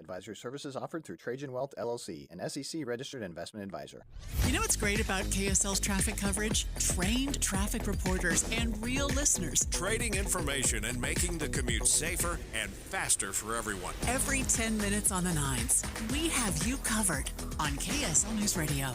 Advisory services offered through Trajan Wealth, LLC, an SEC-registered investment advisor. You know what's great about KSL's traffic coverage? Trained traffic reporters and real listeners. Trading information and making the commute safer and faster for everyone. Every 10 minutes on the nines, we have you covered on KSL News Radio.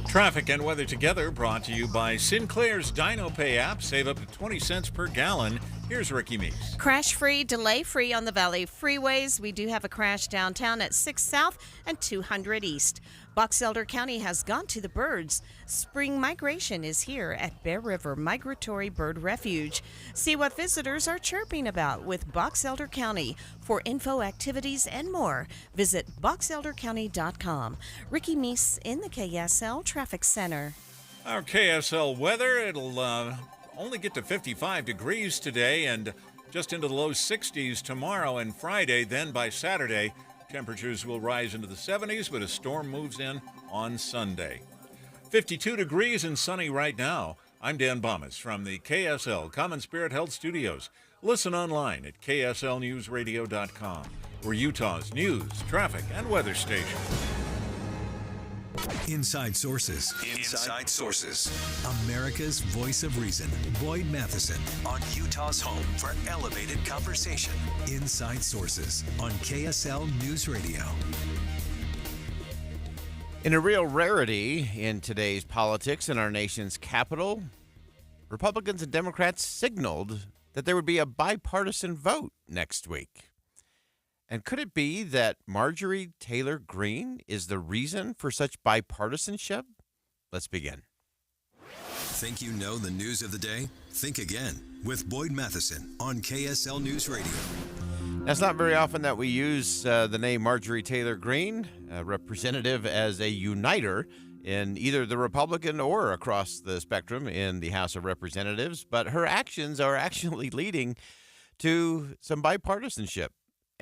Traffic and weather together brought to you by Sinclair's DinoPay app. Save up to 20 cents per gallon. Here's Ricky Meeks. Crash-free, delay-free on the Valley freeways. We do have a crash downtown at 6 South and 200 East. Box Elder County has gone to the birds. Spring migration is here at Bear River Migratory Bird Refuge. See what visitors are chirping about with Box Elder County. For info, activities, and more, visit boxeldercounty.com. Ricky Meese in the KSL Traffic Center. Our KSL weather, it'll only get to 55 degrees today and just into the low 60s tomorrow and Friday. Then by Saturday, temperatures will rise into the 70s, but a storm moves in on Sunday. 52 degrees and sunny right now. I'm Dan Bomas from the KSL Common Spirit Health Studios. Listen online at kslnewsradio.com. We're Utah's news, traffic, and weather station. Inside Sources. Inside Sources. America's voice of reason. Boyd Matheson on Utah's home for elevated conversation. Inside Sources on KSL News Radio. In a real rarity in today's politics in our nation's capital, Republicans and Democrats signaled that there would be a bipartisan vote next week. And could it be that Marjorie Taylor Greene is the reason for such bipartisanship? Let's begin. Think you know the news of the day? Think again with Boyd Matheson on KSL News Radio. Now, it's not very often that we use the name Marjorie Taylor Greene, a representative as a uniter in either the Republican or across the spectrum in the House of Representatives, but her actions are actually leading to some bipartisanship.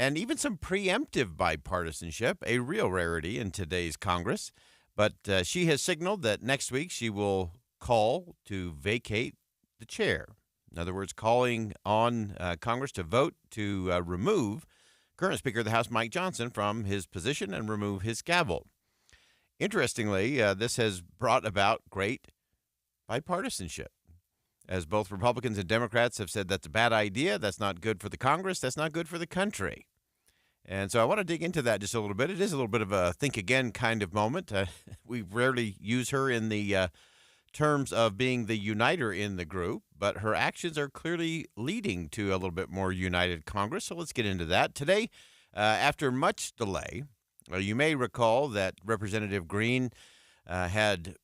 And even some preemptive bipartisanship, a real rarity in today's Congress. But she has signaled that next week she will call to vacate the chair. In other words, calling on Congress to vote to remove current Speaker of the House, Mike Johnson, from his position and remove his gavel. Interestingly, this has brought about great bipartisanship, as both Republicans and Democrats have said that's a bad idea, that's not good for the Congress, that's not good for the country. And so I want to dig into that just a little bit. It is a little bit of a think again kind of moment. We rarely use her in the terms of being the uniter in the group, but her actions are clearly leading to a little bit more united Congress. So let's get into that. Today, after much delay, you may recall that Representative Greene had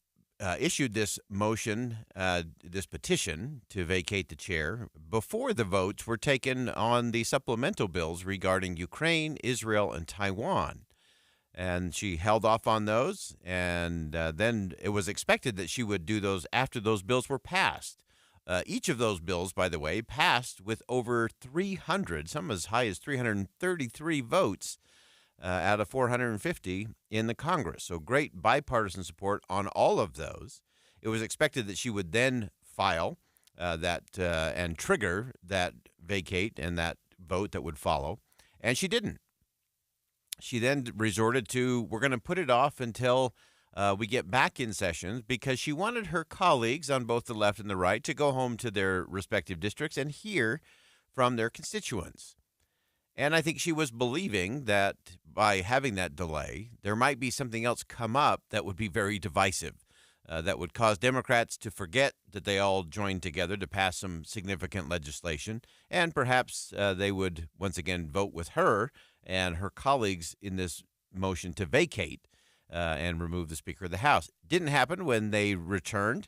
issued this motion, this petition to vacate the chair before the votes were taken on the supplemental bills regarding Ukraine, Israel, and Taiwan. And she held off on those, and then it was expected that she would do those after those bills were passed. Each of those bills, by the way, passed with over 300, some as high as 333 votes out of 450 in the Congress. So great bipartisan support on all of those. It was expected that she would then file that and trigger that vacate and that vote that would follow. And she didn't. She then resorted to, we're going to put it off until we get back in sessions, because she wanted her colleagues on both the left and the right to go home to their respective districts and hear from their constituents. And I think she was believing that by having that delay, there might be something else come up that would be very divisive, that would cause Democrats to forget that they all joined together to pass some significant legislation, and perhaps they would once again vote with her and her colleagues in this motion to vacate and remove the Speaker of the House. Didn't happen when they returned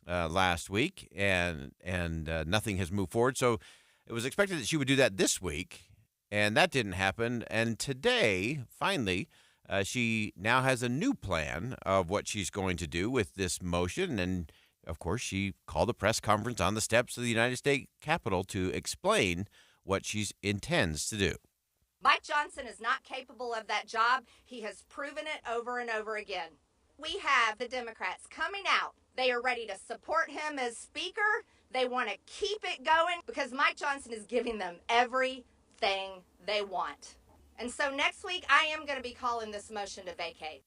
last week, and nothing has moved forward. So it was expected that she would do that this week. And that didn't happen. And today, finally, she now has a new plan of what she's going to do with this motion. And, of course, she called a press conference on the steps of the United States Capitol to explain what she intends to do. Mike Johnson is not capable of that job. He has proven it over and over again. We have the Democrats coming out. They are ready to support him as Speaker. They want to keep it going because Mike Johnson is giving them everything they want. And so next week, I am going to be calling this motion to vacate.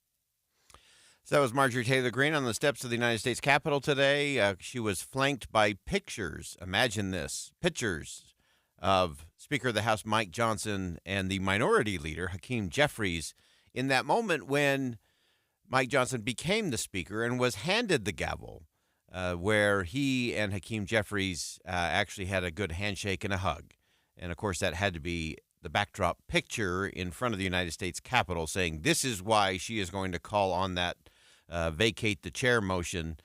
So that was Marjorie Taylor Greene on the steps of the United States Capitol today. She was flanked by pictures. Imagine this. Pictures of Speaker of the House Mike Johnson and the minority leader Hakeem Jeffries in that moment when Mike Johnson became the speaker and was handed the gavel, where he and Hakeem Jeffries actually had a good handshake and a hug. And, of course, that had to be the backdrop picture in front of the United States Capitol saying this is why she is going to call on that vacate the chair motion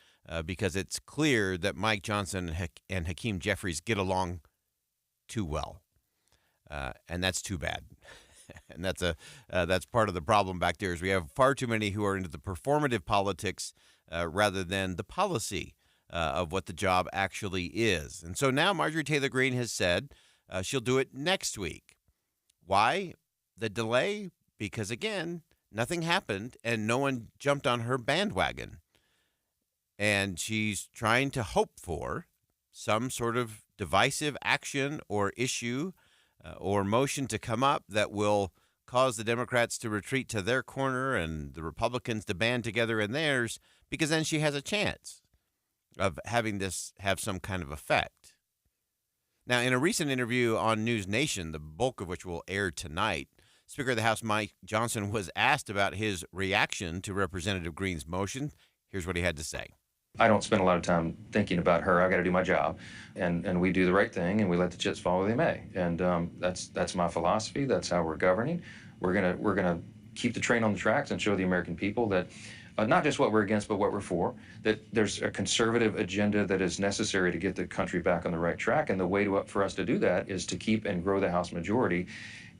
because it's clear that Mike Johnson and Hakeem Jeffries get along too well. And that's too bad. And that's part of the problem back there is we have far too many who are into the performative politics rather than the policy of what the job actually is. And so now Marjorie Taylor Greene has said she'll do it next week. Why the delay? Because, again, nothing happened and no one jumped on her bandwagon. And she's trying to hope for some sort of divisive action or issue or motion to come up that will cause the Democrats to retreat to their corner and the Republicans to band together in theirs, because then she has a chance of having this have some kind of effect. Now, in a recent interview on News Nation, the bulk of which will air tonight, Speaker of the House Mike Johnson was asked about his reaction to Representative Greene's motion. Here's what he had to say. I don't spend a lot of time thinking about her. I got to do my job, and we do the right thing, and we let the chips fall where they may. And that's my philosophy. That's how we're governing. We're gonna keep the train on the tracks and show the American people that not just what we're against, but what we're for. That there's a conservative agenda that is necessary to get the country back on the right track, and the way for us to do that is to keep and grow the House majority.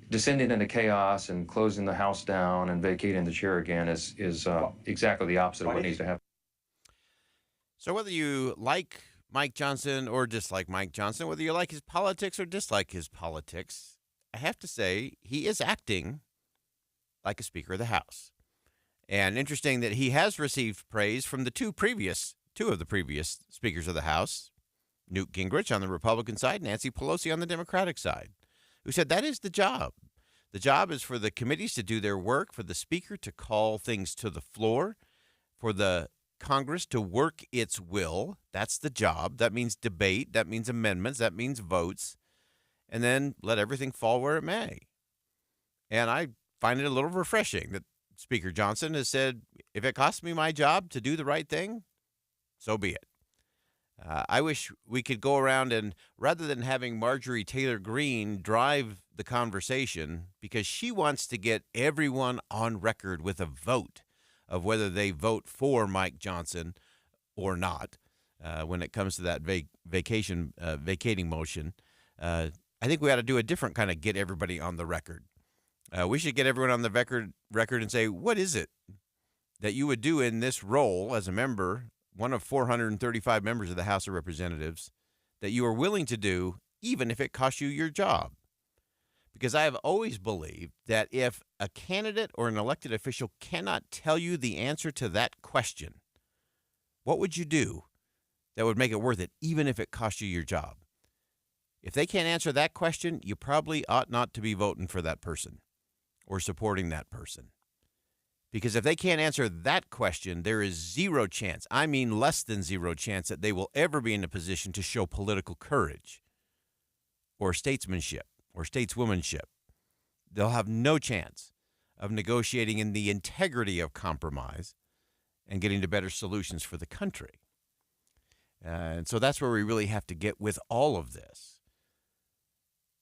Descending into chaos and closing the House down and vacating the chair again is exactly the opposite of what needs to happen. So whether you like Mike Johnson or dislike Mike Johnson, whether you like his politics or dislike his politics, I have to say he is acting like a Speaker of the House. And interesting that he has received praise from the two of the previous Speakers of the House, Newt Gingrich on the Republican side, Nancy Pelosi on the Democratic side, who said that is the job. The job is for the committees to do their work, for the Speaker to call things to the floor, for the Congress to work its will. That's the job. That means debate. That means amendments. That means votes. And then let everything fall where it may. And I find it a little refreshing that Speaker Johnson has said, if it costs me my job to do the right thing, so be it. I wish we could go around and, rather than having Marjorie Taylor Greene drive the conversation, because she wants to get everyone on record with a vote of whether they vote for Mike Johnson or not when it comes to that vacating motion. I think we ought to do a different kind of get everybody on the record. We should get everyone on the record and say, what is it that you would do in this role as a member, one of 435 members of the House of Representatives, that you are willing to do even if it costs you your job? Because I have always believed that if a candidate or an elected official cannot tell you the answer to that question, what would you do that would make it worth it, even if it cost you your job? If they can't answer that question, you probably ought not to be voting for that person or supporting that person. Because if they can't answer that question, there is zero chance, I mean less than zero chance, that they will ever be in a position to show political courage or statesmanship or stateswomanship. They'll have no chance of negotiating in the integrity of compromise and getting to better solutions for the country. And so that's where we really have to get with all of this.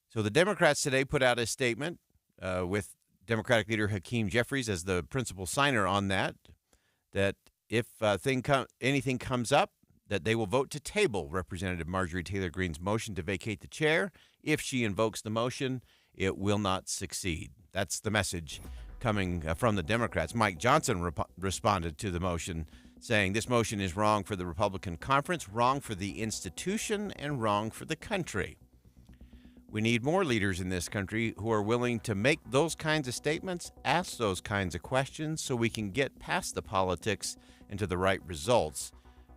So the Democrats today put out a statement with Democratic leader Hakeem Jeffries as the principal signer on that if anything comes up, that they will vote to table Representative Marjorie Taylor Greene's motion to vacate the chair. If she invokes the motion, it will not succeed. That's the message coming from the Democrats. Mike Johnson responded to the motion, saying this motion is wrong for the Republican conference, wrong for the institution, and wrong for the country. We need more leaders in this country who are willing to make those kinds of statements, ask those kinds of questions, so we can get past the politics and to the right results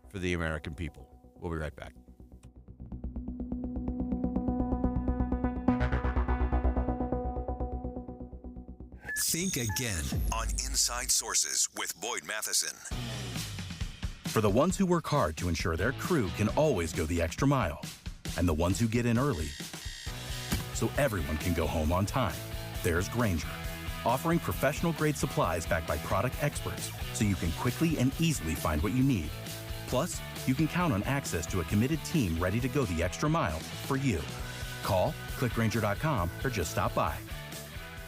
for the American people. We'll be right back. Think again on Inside Sources with Boyd Matheson. For the ones who work hard to ensure their crew can always go the extra mile, and the ones who get in early so everyone can go home on time, there's Grainger, offering professional-grade supplies backed by product experts so you can quickly and easily find what you need. Plus, you can count on access to a committed team ready to go the extra mile for you. Call, click Grainger.com, or just stop by.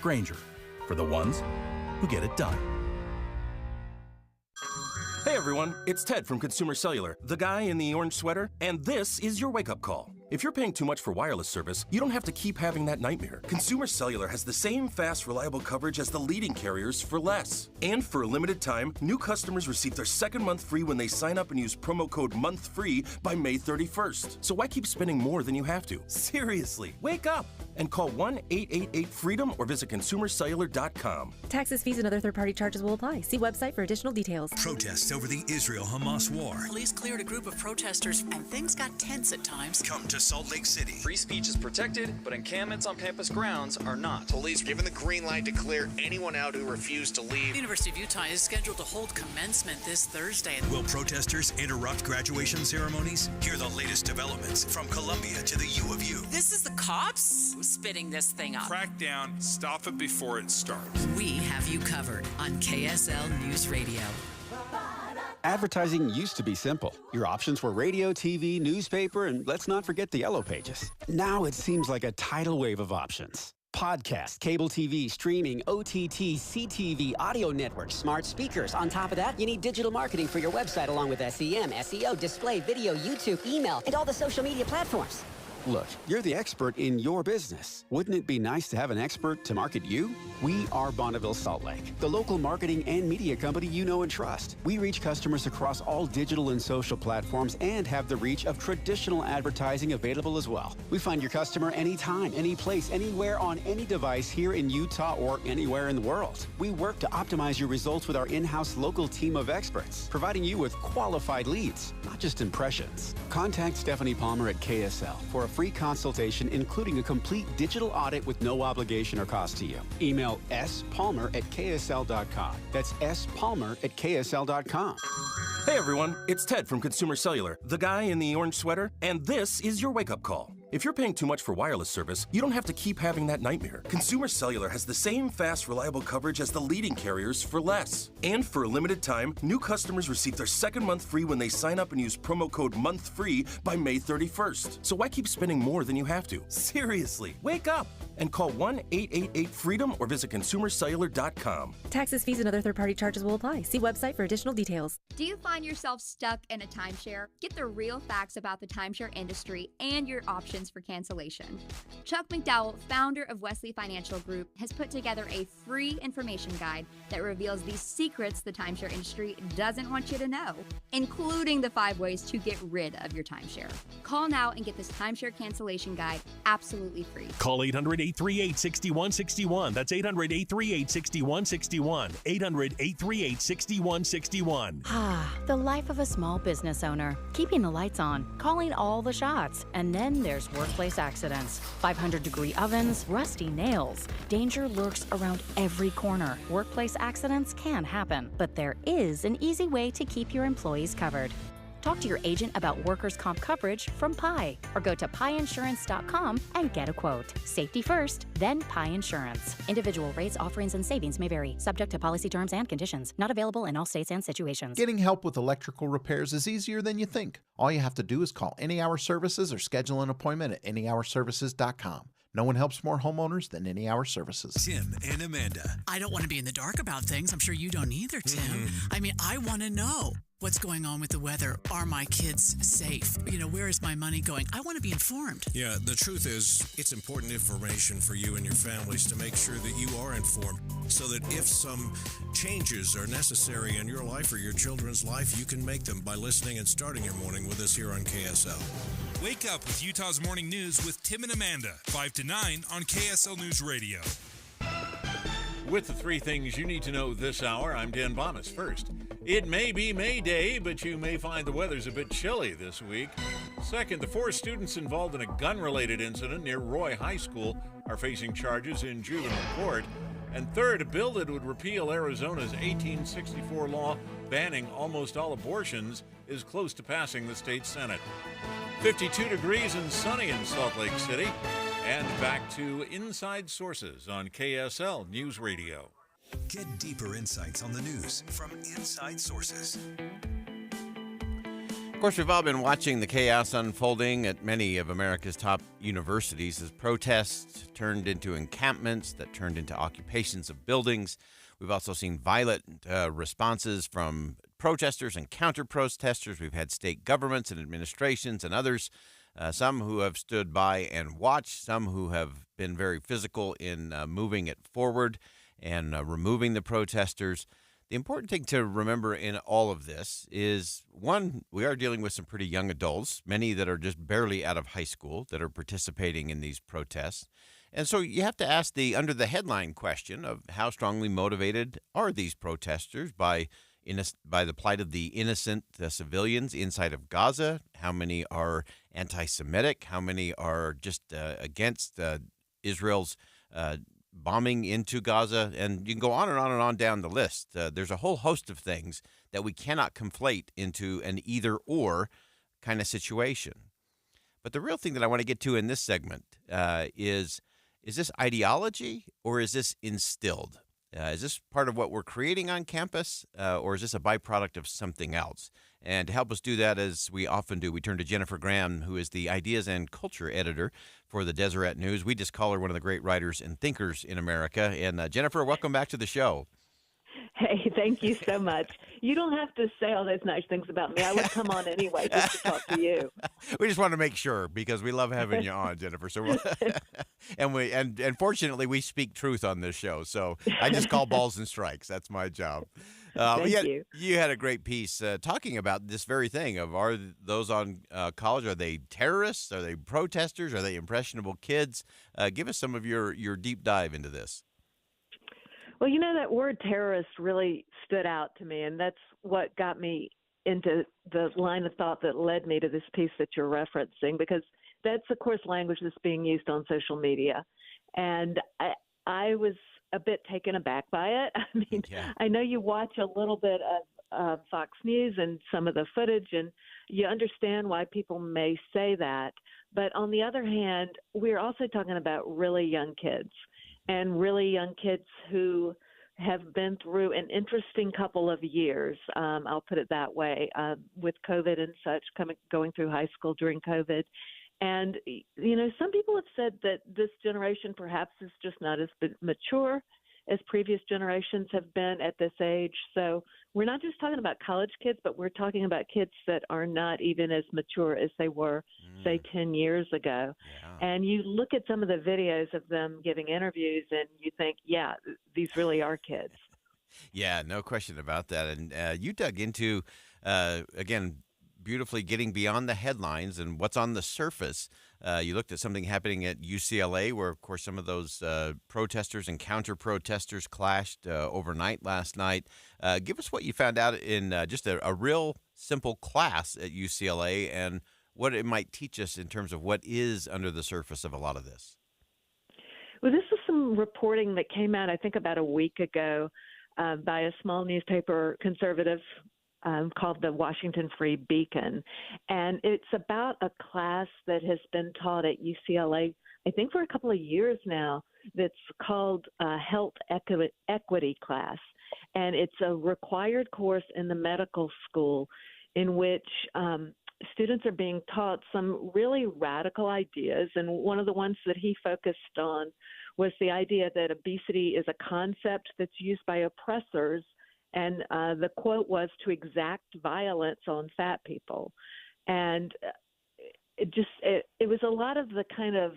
Grainger, for the ones who get it done. Hey everyone, it's Ted from Consumer Cellular, the guy in the orange sweater, and this is your wake-up call. If you're paying too much for wireless service, you don't have to keep having that nightmare. Consumer Cellular has the same fast, reliable coverage as the leading carriers for less. And for a limited time, new customers receive their second month free when they sign up and use promo code MONTHFREE by May 31st. So why keep spending more than you have to? Seriously, wake up and call 1-888-FREEDOM or visit consumercellular.com. Taxes, fees, and other third-party charges will apply. See website for additional details. Protests over the Israel-Hamas war. Police cleared a group of protesters, and things got tense at times. Come to Salt Lake City. Free speech is protected, but encampments on campus grounds are not. Police given the green light to clear anyone out who refused to leave. The University of Utah is scheduled to hold commencement this Thursday. Will protesters interrupt graduation ceremonies? Hear the latest developments from Columbia to the U of U. This is the cops spitting this thing up. Crack down, stop it before it starts. We have you covered on KSL News Radio. Advertising used to be simple. Your options were radio, TV, newspaper, and let's not forget the yellow pages. Now it seems like a tidal wave of options. Podcast, cable TV, streaming, OTT, CTV, audio networks, smart speakers. On top of that, you need digital marketing for your website along with SEM, SEO, display, video, YouTube, email, and all the social media platforms. Look, you're the expert in your business. Wouldn't it be nice to have an expert to market you? We are Bonneville Salt Lake, the local marketing and media company you know and trust. We reach customers across all digital and social platforms and have the reach of traditional advertising available as well. We find your customer anytime, any place, anywhere on any device here in Utah or anywhere in the world. We work to optimize your results with our in-house local team of experts, providing you with qualified leads, not just impressions. Contact Stephanie Palmer at KSL for a free consultation, including a complete digital audit with no obligation or cost to you. Email spalmer@ksl.com. That's spalmer@ksl.com. Hey everyone, it's Ted from Consumer Cellular, the guy in the orange sweater, and this is your wake-up call. If you're paying too much for wireless service, you don't have to keep having that nightmare. Consumer Cellular has the same fast, reliable coverage as the leading carriers for less. And for a limited time, new customers receive their second month free when they sign up and use promo code MONTHFREE by May 31st. So why keep spending more than you have to? Seriously, wake up and call 1-888-FREEDOM or visit consumercellular.com. Taxes, fees, and other third-party charges will apply. See website for additional details. Do you find yourself stuck in a timeshare? Get the real facts about the timeshare industry and your options for cancellation. Chuck McDowell, founder of Wesley Financial Group, has put together a free information guide that reveals the secrets the timeshare industry doesn't want you to know, including the 5 ways to get rid of your timeshare. Call now and get this timeshare cancellation guide absolutely free. Call 800-838-6161. That's 800-838-6161. 800-838-6161. Ah, the life of a small business owner. Keeping the lights on, calling all the shots, and then there's workplace accidents. 500-degree ovens, rusty nails. Danger lurks around every corner. Workplace accidents can happen, but there is an easy way to keep your employees covered. Talk to your agent about workers' comp coverage from Pi, or go to piinsurance.com and get a quote. Safety first, then Pi Insurance. Individual rates, offerings, and savings may vary, subject to policy terms and conditions. Not available in all states and situations. Getting help with electrical repairs is easier than you think. All you have to do is call Any Hour Services or schedule an appointment at anyhourservices.com. No one helps more homeowners than Any Hour Services. Tim and Amanda. I don't want to be in the dark about things. I'm sure you don't either, Tim. I mean, I want to know what's going on with the weather. Are my kids safe? Where is my money going? I want to be informed. Yeah, the truth is, it's important information for you and your families to make sure that you are informed so that if some changes are necessary in your life or your children's life, you can make them by listening and starting your morning with us here on KSL. Wake up with Utah's Morning News with Tim and Amanda, 5 to 9 on KSL News Radio. With the 3 things you need to know this hour, I'm Dan Bomas. First, it may be May Day, but you may find the weather's a bit chilly this week. Second, the 4 students involved in a gun-related incident near Roy High School are facing charges in juvenile court. And third, a bill that would repeal Arizona's 1864 law banning almost all abortions is close to passing the state Senate. 52 degrees and sunny in Salt Lake City. And back to Inside Sources on KSL News Radio. Get deeper insights on the news from Inside Sources. Of course, we've all been watching the chaos unfolding at many of America's top universities as protests turned into encampments that turned into occupations of buildings. We've also seen violent responses from protesters and counter-protesters. We've had state governments and administrations and others, some who have stood by and watched, some who have been very physical in moving it forward and removing the protesters. The important thing to remember in all of this is, one, we are dealing with some pretty young adults, many that are just barely out of high school that are participating in these protests. And so you have to ask under the headline question of how strongly motivated are these protesters by the plight of the innocent civilians inside of Gaza? How many are anti-Semitic? How many are just against Israel's bombing into Gaza? And you can go on and on and on down the list. There's a whole host of things that we cannot conflate into an either-or kind of situation. But the real thing that I want to get to in this segment is this ideology or is this instilled? Is this part of what we're creating on campus, or is this a byproduct of something else? And to help us do that, as we often do, we turn to Jennifer Graham, who is the Ideas and Culture Editor for the Deseret News. We just call her one of the great writers and thinkers in America. And Jennifer, welcome back to the show. Hey, thank you so much. You don't have to say all those nice things about me. I would come on anyway just to talk to you. We just want to make sure because we love having you on, Jennifer. So, and fortunately, we speak truth on this show. So I just call balls and strikes. That's my job. Thank you. You had a great piece talking about this very thing of are those on college, are they terrorists? Are they protesters? Are they impressionable kids? Give us some of your deep dive into this. Well, you know, that word terrorist really stood out to me, and that's what got me into the line of thought that led me to this piece that you're referencing, because that's, of course, language that's being used on social media. And I was a bit taken aback by it. I mean, I know you watch a little bit of Fox News and some of the footage, and you understand why people may say that. But on the other hand, we're also talking about really young kids. And really young kids who have been through an interesting couple of years, I'll put it that way, with COVID and such, going through high school during COVID. And, you know, some people have said that this generation perhaps is just not as mature as previous generations have been at this age. So we're not just talking about college kids, but we're talking about kids that are not even as mature as they were, say, 10 years ago. Yeah. And you look at some of the videos of them giving interviews and you think, yeah, these really are kids. Yeah, no question about that. And you dug into, again, beautifully getting beyond the headlines and what's on the surface. You looked at something happening at UCLA where, of course, some of those protesters and counter-protesters clashed overnight last night. Give us what you found out in just a real simple class at UCLA and what it might teach us in terms of what is under the surface of a lot of this. Well, this was some reporting that came out, I think, about a week ago by a small newspaper, conservative, called the Washington Free Beacon. And it's about a class that has been taught at UCLA, I think for a couple of years now, that's called Health Equity class. And it's a required course in the medical school in which students are being taught some really radical ideas. And one of the ones that he focused on was the idea that obesity is a concept that's used by oppressors. And the quote was to exact violence on fat people. And it was a lot of the kind of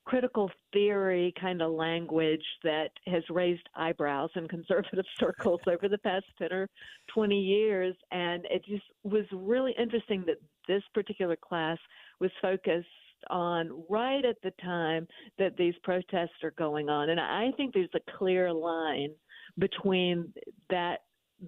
critical theory kind of language that has raised eyebrows in conservative circles over the past 10 or 20 years. And it just was really interesting that this particular class was focused on right at the time that these protests are going on. And I think there's a clear line between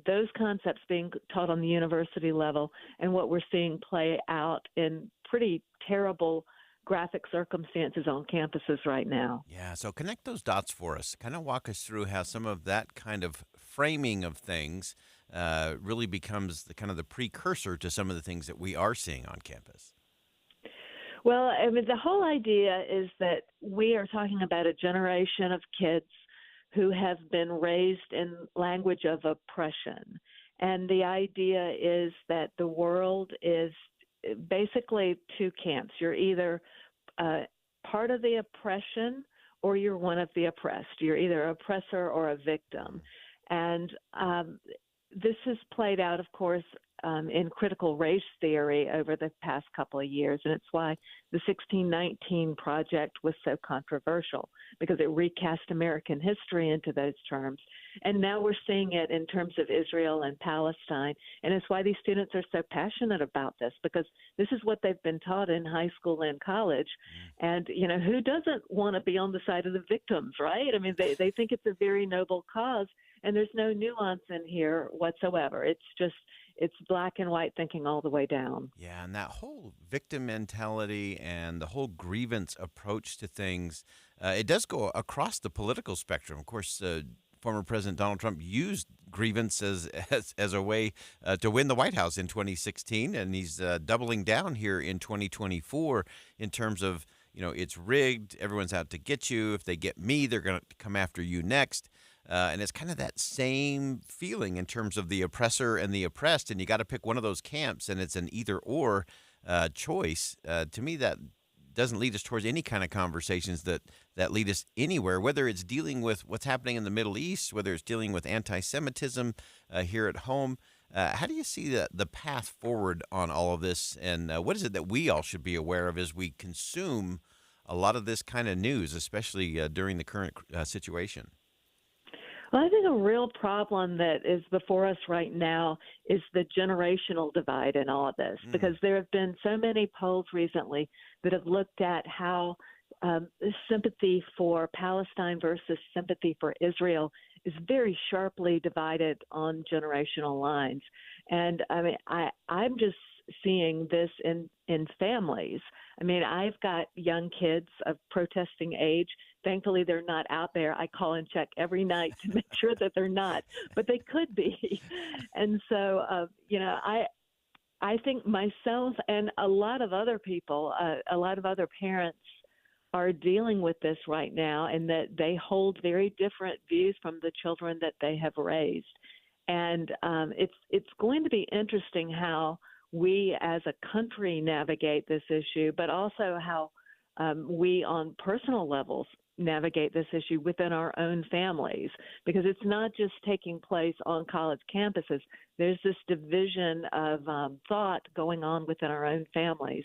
those concepts being taught on the university level and what we're seeing play out in pretty terrible graphic circumstances on campuses right now. Yeah, so connect those dots for us. Kind of walk us through how some of that kind of framing of things really becomes the kind of the precursor to some of the things that we are seeing on campus. Well, I mean, the whole idea is that we are talking about a generation of kids who have been raised in language of oppression. And the idea is that the world is basically two camps. You're either part of the oppression or you're one of the oppressed. You're either an oppressor or a victim. And this has played out, of course, in critical race theory over the past couple of years. And it's why the 1619 Project was so controversial, because it recast American history into those terms. And now we're seeing it in terms of Israel and Palestine. And it's why these students are so passionate about this, because this is what they've been taught in high school and college. And, you know, who doesn't want to be on the side of the victims, right? I mean, they think it's a very noble cause, and there's no nuance in here whatsoever. It's black and white thinking all the way down. Yeah, and that whole victim mentality and the whole grievance approach to things, it does go across the political spectrum. Of course, former President Donald Trump used grievance as a way to win the White House in 2016, and he's doubling down here in 2024 in terms of, you know, it's rigged, everyone's out to get you. If they get me, they're going to come after you next. And it's kind of that same feeling in terms of the oppressor and the oppressed, and you got to pick one of those camps, and it's an either-or choice. To me, that doesn't lead us towards any kind of conversations that lead us anywhere, whether it's dealing with what's happening in the Middle East, whether it's dealing with anti-Semitism here at home. How do you see the path forward on all of this, and what is it that we all should be aware of as we consume a lot of this kind of news, especially during the current situation? Well, I think a real problem that is before us right now is the generational divide in all of this, because there have been so many polls recently that have looked at how sympathy for Palestine versus sympathy for Israel is very sharply divided on generational lines. And I mean, I'm just seeing this in families. I mean, I've got young kids of protesting age. Thankfully, they're not out there. I call and check every night to make sure that they're not, but they could be. And so, you know, I think myself and a lot of other people, a lot of other parents are dealing with this right now, and that they hold very different views from the children that they have raised. And it's going to be interesting how we as a country navigate this issue, but also how we on personal levels navigate this issue within our own families, because it's not just taking place on college campuses. There's this division of thought going on within our own families,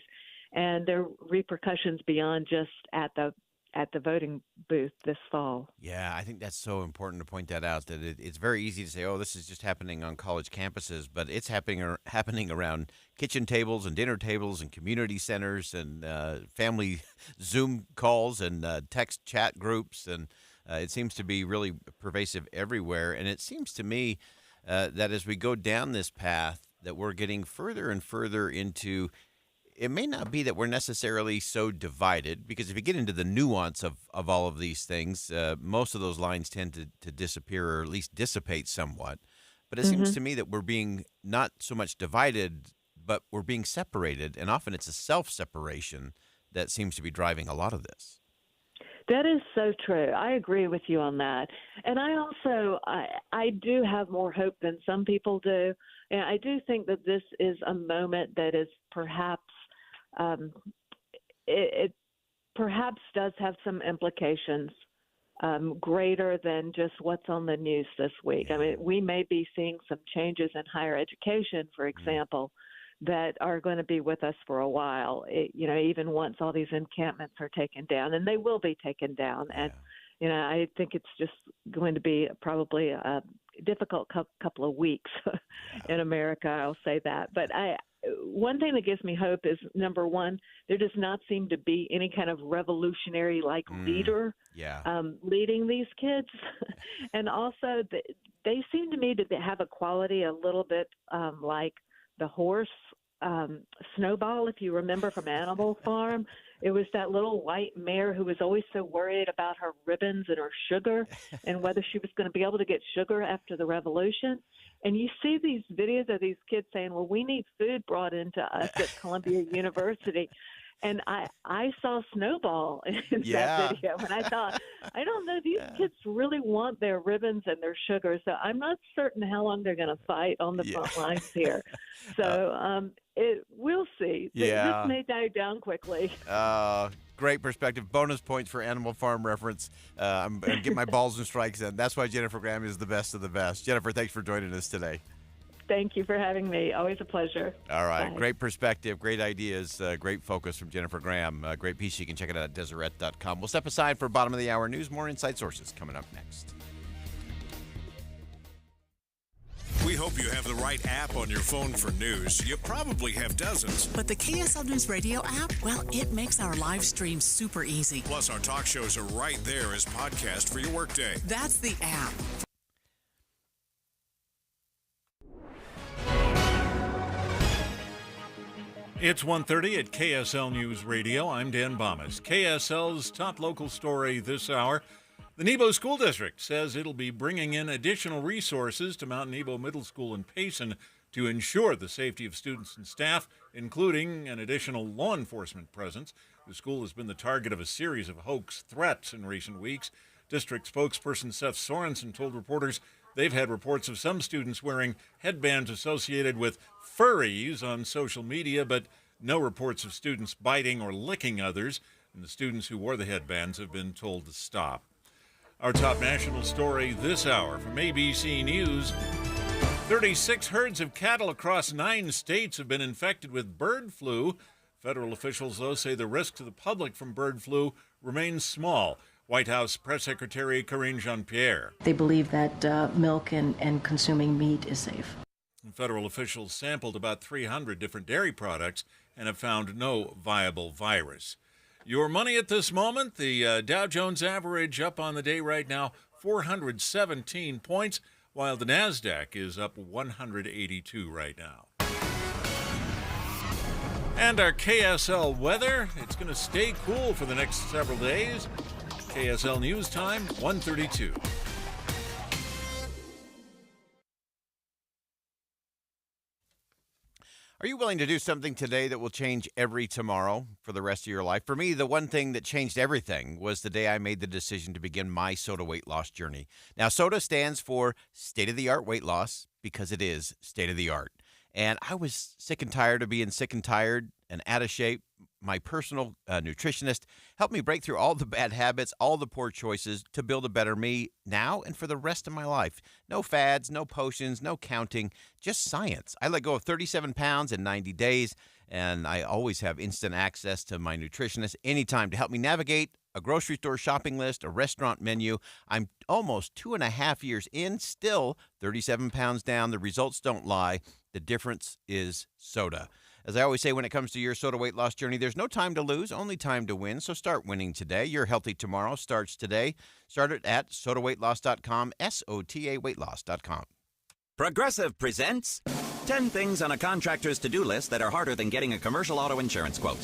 and there are repercussions beyond just at the voting booth this fall. Yeah, I think that's so important to point that out, that it's very easy to say, oh, this is just happening on college campuses, but it's happening around kitchen tables and dinner tables and community centers and family Zoom calls and text chat groups, and it seems to be really pervasive everywhere. And it seems to me that as we go down this path, that we're getting further and further into, it may not be that we're necessarily so divided, because if you get into the nuance of all of these things, most of those lines tend to disappear, or at least dissipate somewhat. But it seems to me that we're being not so much divided, but we're being separated, and often it's a self-separation that seems to be driving a lot of this. That is so true. I agree with you on that. And I also, I do have more hope than some people do. And I do think that this is a moment that is perhaps, it perhaps does have some implications greater than just what's on the news this week. I mean, we may be seeing some changes in higher education, for example, that are going to be with us for a while, you know, even once all these encampments are taken down, and they will be taken down. And, you know, I think it's just going to be probably a difficult couple of weeks in America, I'll say that. But one thing that gives me hope is, number one, there does not seem to be any kind of revolutionary leader leading these kids. And also, they seem to me to have a quality a little bit like the horse Snowball, if you remember from Animal Farm. It was that little white mare who was always so worried about her ribbons and her sugar and whether she was going to be able to get sugar after the revolution. And you see these videos of these kids saying, well, we need food brought into us at Columbia University. And I saw Snowball in that video, and I thought, I don't know, these kids really want their ribbons and their sugar, so I'm not certain how long they're going to fight on the front lines here. So we'll see. This may die down quickly. Great perspective. Bonus points for Animal Farm reference. I'm going to get my balls and strikes in. That's why Jennifer Graham is the best of the best. Jennifer, thanks for joining us today. Thank you for having me. Always a pleasure. All right. Bye. Great perspective, great ideas, great focus from Jennifer Graham. Great piece. You can check it out at Deseret.com. We'll step aside for bottom of the hour news. More Inside Sources coming up next. We hope you have the right app on your phone for news. You probably have dozens. But the KSL News Radio app, well, it makes our live stream super easy. Plus, our talk shows are right there as podcast for your workday. That's the app. It's 1:30 at KSL News Radio. I'm Dan Bomas. KSL's top local story this hour. The Nebo School District says it'll be bringing in additional resources to Mount Nebo Middle School in Payson to ensure the safety of students and staff, including an additional law enforcement presence. The school has been the target of a series of hoax threats in recent weeks. District spokesperson Seth Sorensen told reporters they've had reports of some students wearing headbands associated with furries on social media, but no reports of students biting or licking others, and the students who wore the headbands have been told to stop. Our top national story this hour from ABC News. 36 herds of cattle across 9 states have been infected with bird flu. Federal officials, though, say the risk to the public from bird flu remains small. White House Press Secretary Karine Jean-Pierre. They believe that milk and consuming meat is safe. Federal officials sampled about 300 different dairy products and have found no viable virus. Your money at this moment, the Dow Jones average up on the day right now, 417 points, while the NASDAQ is up 182 right now. And our KSL weather, it's going to stay cool for the next several days. KSL News Time, 1:32. Are you willing to do something today that will change every tomorrow for the rest of your life? For me, the one thing that changed everything was the day I made the decision to begin my SOTA weight loss journey. Now, SOTA stands for state-of-the-art weight loss because it is state-of-the-art. And I was sick and tired of being sick and tired and out of shape. My personal nutritionist helped me break through all the bad habits, all the poor choices to build a better me now and for the rest of my life. No fads, no potions, no counting, just science. I let go of 37 pounds in 90 days, and I always have instant access to my nutritionist anytime to help me navigate a grocery store shopping list, a restaurant menu. I'm almost 2.5 years in, still 37 pounds down. The results don't lie. The difference is SOTA. As I always say, when it comes to your SOTA weight loss journey, there's no time to lose, only time to win. So start winning today. Your healthy tomorrow starts today. Start it at SOTAweightloss.com, SOTAweightloss.com. Progressive presents 10 things on a contractor's to-do list that are harder than getting a commercial auto insurance quote.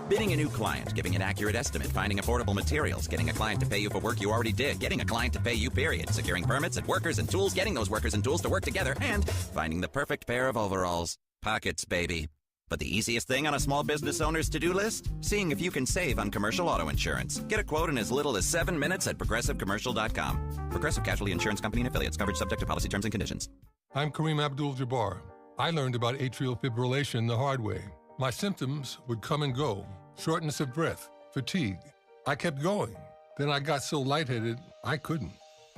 Bidding a new client, giving an accurate estimate, finding affordable materials, getting a client to pay you for work you already did, getting a client to pay you, period, securing permits and workers and tools, getting those workers and tools to work together, and finding the perfect pair of overalls. Pockets, baby. But the easiest thing on a small business owner's to-do list? Seeing if you can save on commercial auto insurance. Get a quote in as little as 7 minutes at ProgressiveCommercial.com. Progressive Casualty Insurance Company and Affiliates. Coverage subject to policy terms and conditions. I'm Kareem Abdul-Jabbar. I learned about atrial fibrillation the hard way. My symptoms would come and go. Shortness of breath, fatigue. I kept going. Then I got so lightheaded, I couldn't.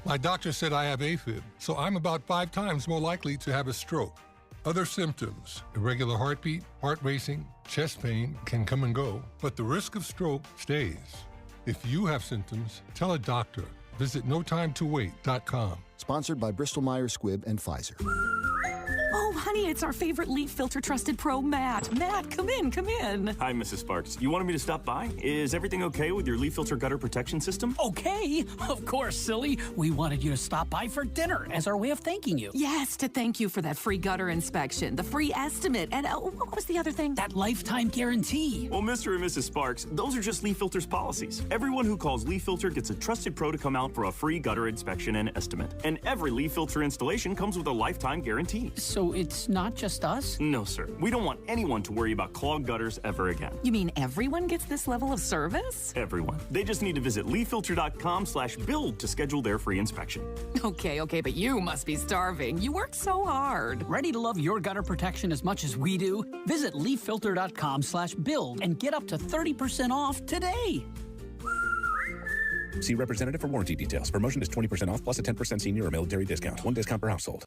My doctor said I have AFib, so I'm about 5 times more likely to have a stroke. Other symptoms, irregular heartbeat, heart racing, chest pain can come and go, but the risk of stroke stays. If you have symptoms, tell a doctor. Visit notimetowait.com. Sponsored by Bristol Myers Squibb and Pfizer. Oh, honey, Honey, it's our favorite leaf filter trusted pro, Matt. Matt, come in, come in. Hi, Mrs. Sparks. You wanted me to stop by? Is everything okay with your leaf filter gutter protection system? Okay, of course, silly. We wanted you to stop by for dinner as our way of thanking you. Yes, to thank you for that free gutter inspection, the free estimate, and what was the other thing? That lifetime guarantee. Well, Mr. and Mrs. Sparks, those are just Leaf Filter's policies. Everyone who calls Leaf Filter gets a trusted pro to come out for a free gutter inspection and estimate. And every Leaf Filter installation comes with a lifetime guarantee. So it's not just us? No, sir. We don't want anyone to worry about clogged gutters ever again. You mean everyone gets this level of service? Everyone. They just need to visit leaffilter.com/build to schedule their free inspection. Okay, but you must be starving. You work so hard. Ready to love your gutter protection as much as we do? Visit leaffilter.com/build and get up to 30% off today. See representative for warranty details. Promotion is 20% off plus a 10% senior or military discount. One discount per household.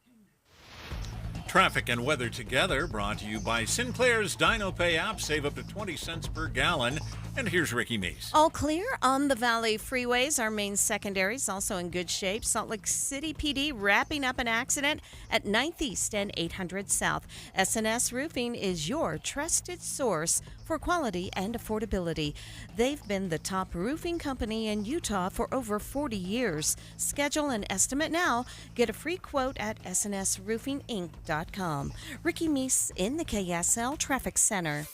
Traffic and weather together, brought to you by Sinclair's DinoPay app. Save up to 20 cents per gallon. And here's Ricky Meese. All clear on the Valley freeways. Our main secondaries also in good shape. Salt Lake City PD wrapping up an accident at 9th East and 800 South. S&S Roofing is your trusted source for quality and affordability. They've been the top roofing company in Utah for over 40 years. Schedule an estimate now. Get a free quote at snsroofinginc.com. Ricky Meese in the KSL Traffic Center.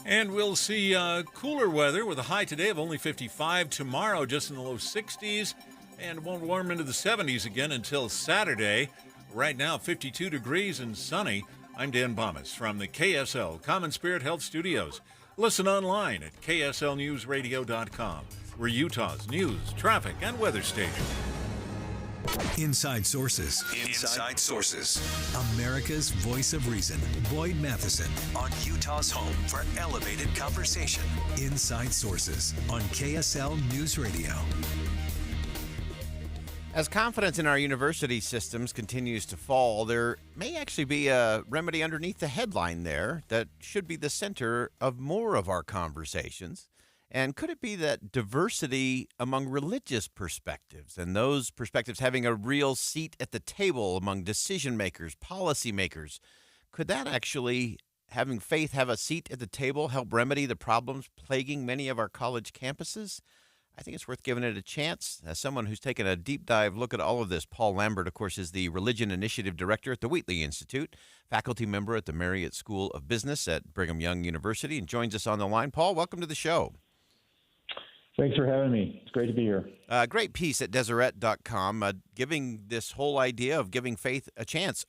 And we'll see cooler weather with a high today of only 55. Tomorrow, just in the low 60s. And won't warm into the 70s again until Saturday. Right now, 52 degrees and sunny. I'm Dan Bomas from the KSL Common Spirit Health Studios. Listen online at kslnewsradio.com. We're Utah's news, traffic, and weather station. Inside Sources. Inside Sources. America's voice of reason. Boyd Matheson on Utah's home for elevated conversation. Inside Sources on KSL News Radio. As confidence in our university systems continues to fall, there may actually be a remedy underneath the headline there that should be the center of more of our conversations. And could it be that diversity among religious perspectives and those perspectives having a real seat at the table among decision makers, policy makers, could that actually, having faith have a seat at the table, help remedy the problems plaguing many of our college campuses? I think it's worth giving it a chance. As someone who's taken a deep dive look at all of this, Paul Lambert, of course, is the Religion Initiative Director at the Wheatley Institute, faculty member at the Marriott School of Business at Brigham Young University, and joins us on the line. Paul, welcome to the show. Thanks for having me. It's great to be here. Great piece at Deseret.com, giving this whole idea of giving faith a chance.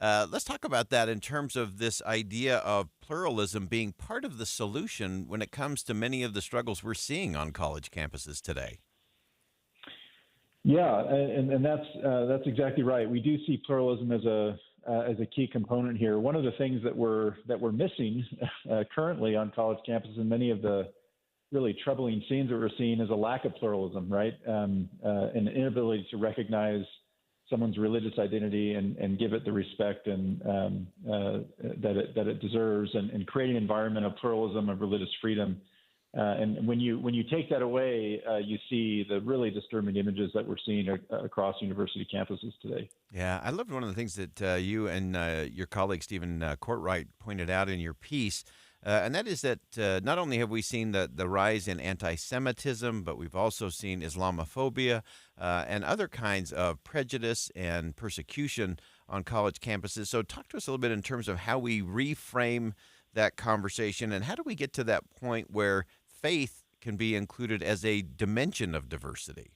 Let's talk about that in terms of this idea of pluralism being part of the solution when it comes to many of the struggles we're seeing on college campuses today. Yeah, and that's exactly right. We do see pluralism as a key component here. One of the things that we're missing currently on college campuses, and many of the really troubling scenes that we're seeing, is a lack of pluralism, right? An inability to recognize someone's religious identity and give it the respect and that it deserves, and creating an environment of pluralism, of religious freedom. And when you take that away, you see the really disturbing images that we're seeing across university campuses today. Yeah, I loved one of the things that you and your colleague Stephen Courtwright pointed out in your piece. And that is that not only have we seen the rise in anti-Semitism, but we've also seen Islamophobia and other kinds of prejudice and persecution on college campuses. So talk to us a little bit in terms of how we reframe that conversation, and how do we get to that point where faith can be included as a dimension of diversity?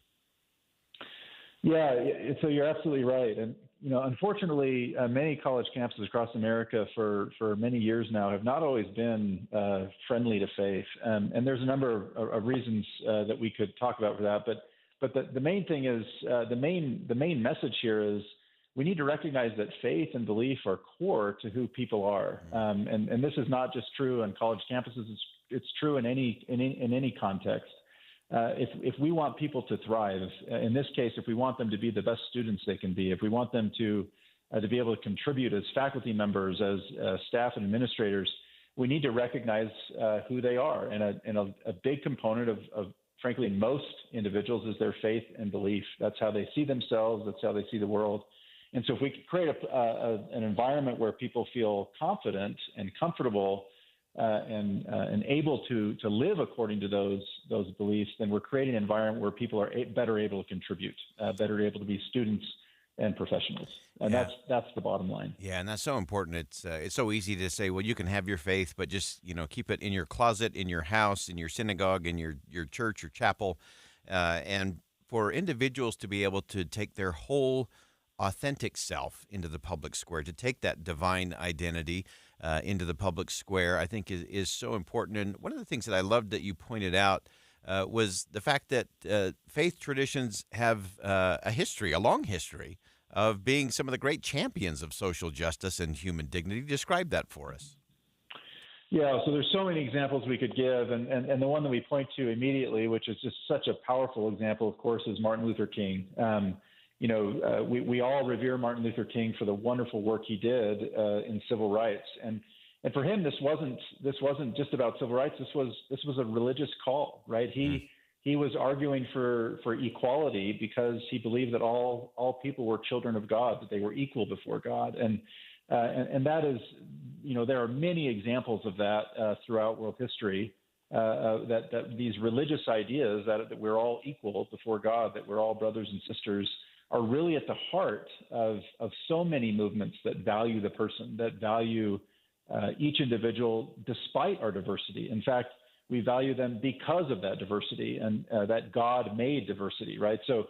Yeah, so you're absolutely right. And unfortunately, many college campuses across America for many years now have not always been friendly to faith. And there's a number of reasons that we could talk about for that. But the main thing is, the main message here is we need to recognize that faith and belief are core to who people are. And this is not just true on college campuses. It's true in any context. If we want people to thrive, in this case, if we want them to be the best students they can be, if we want them to be able to contribute as faculty members, as staff and administrators, we need to recognize who they are. And a big component of frankly, most individuals is their faith and belief. That's how they see themselves. That's how they see the world. And so if we could create an environment where people feel confident and comfortable and able to live according to those beliefs, then we're creating an environment where people are better able to contribute, better able to be students and professionals. And that's the bottom line. Yeah, and that's so important. It's so easy to say, well, you can have your faith, but just, keep it in your closet, in your house, in your synagogue, in your church or chapel. And for individuals to be able to take their whole authentic self into the public square, to take that divine identity into the public square, I think is so important. And one of the things that I loved that you pointed out was the fact that faith traditions have a long history of being some of the great champions of social justice and human dignity. Describe that for us. Yeah, so there's so many examples we could give, and the one that we point to immediately, which is just such a powerful example, of course, is Martin Luther King. We all revere Martin Luther King for the wonderful work he did in civil rights, and for him, this wasn't just about civil rights. This was a religious call, right? He was arguing for equality because he believed that all people were children of God, that they were equal before God, and that is, there are many examples of that throughout world history. That these religious ideas that we're all equal before God, that we're all brothers and sisters, are really at the heart of so many movements that value the person, that value each individual despite our diversity. In fact, we value them because of that diversity and that God made diversity, right? So